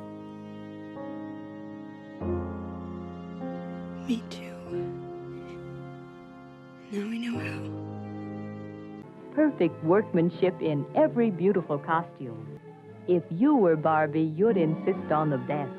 S13: Me too. Now we know how.
S21: Perfect workmanship in every beautiful costume. If you were Barbie, you'd insist on the best.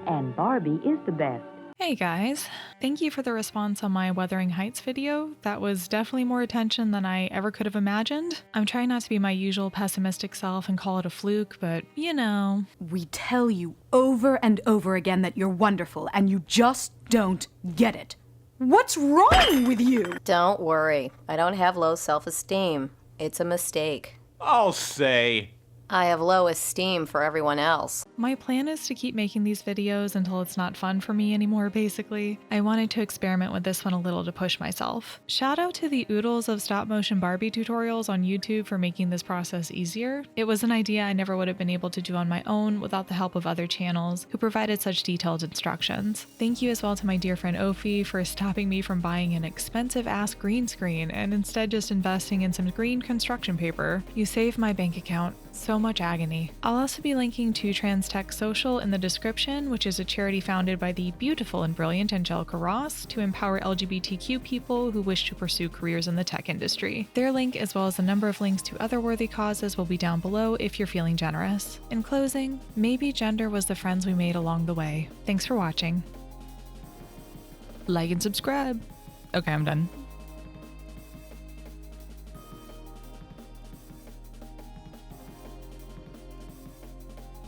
S21: And Barbie is the best.
S1: Hey guys, thank you for the response on my Wuthering Heights video. That was definitely more attention than I ever could have imagined. I'm trying not to be my usual pessimistic self and call it a fluke, but you know.
S18: We tell you over and over again that you're wonderful, and you just don't get it. What's wrong with you?
S23: Don't worry. I don't have low self-esteem. It's a mistake.
S8: I'll say.
S23: I have low esteem for everyone else.
S1: My plan is to keep making these videos until it's not fun for me anymore, basically. I wanted to experiment with this one a little to push myself. Shout out to the oodles of stop-motion Barbie tutorials on YouTube for making this process easier. It was an idea I never would have been able to do on my own without the help of other channels who provided such detailed instructions. Thank you as well to my dear friend Ophie for stopping me from buying an expensive-ass green screen and instead just investing in some green construction paper. You saved my bank account so much agony. I'll also be linking to TransTech Social in the description, which is a charity founded by the beautiful and brilliant Angelica Ross to empower LGBTQ people who wish to pursue careers in the tech industry. Their link, as well as a number of links to other worthy causes, will be down below if you're feeling generous. In closing, maybe gender was the friends we made along the way. Thanks for watching. Like and subscribe. Okay, I'm done.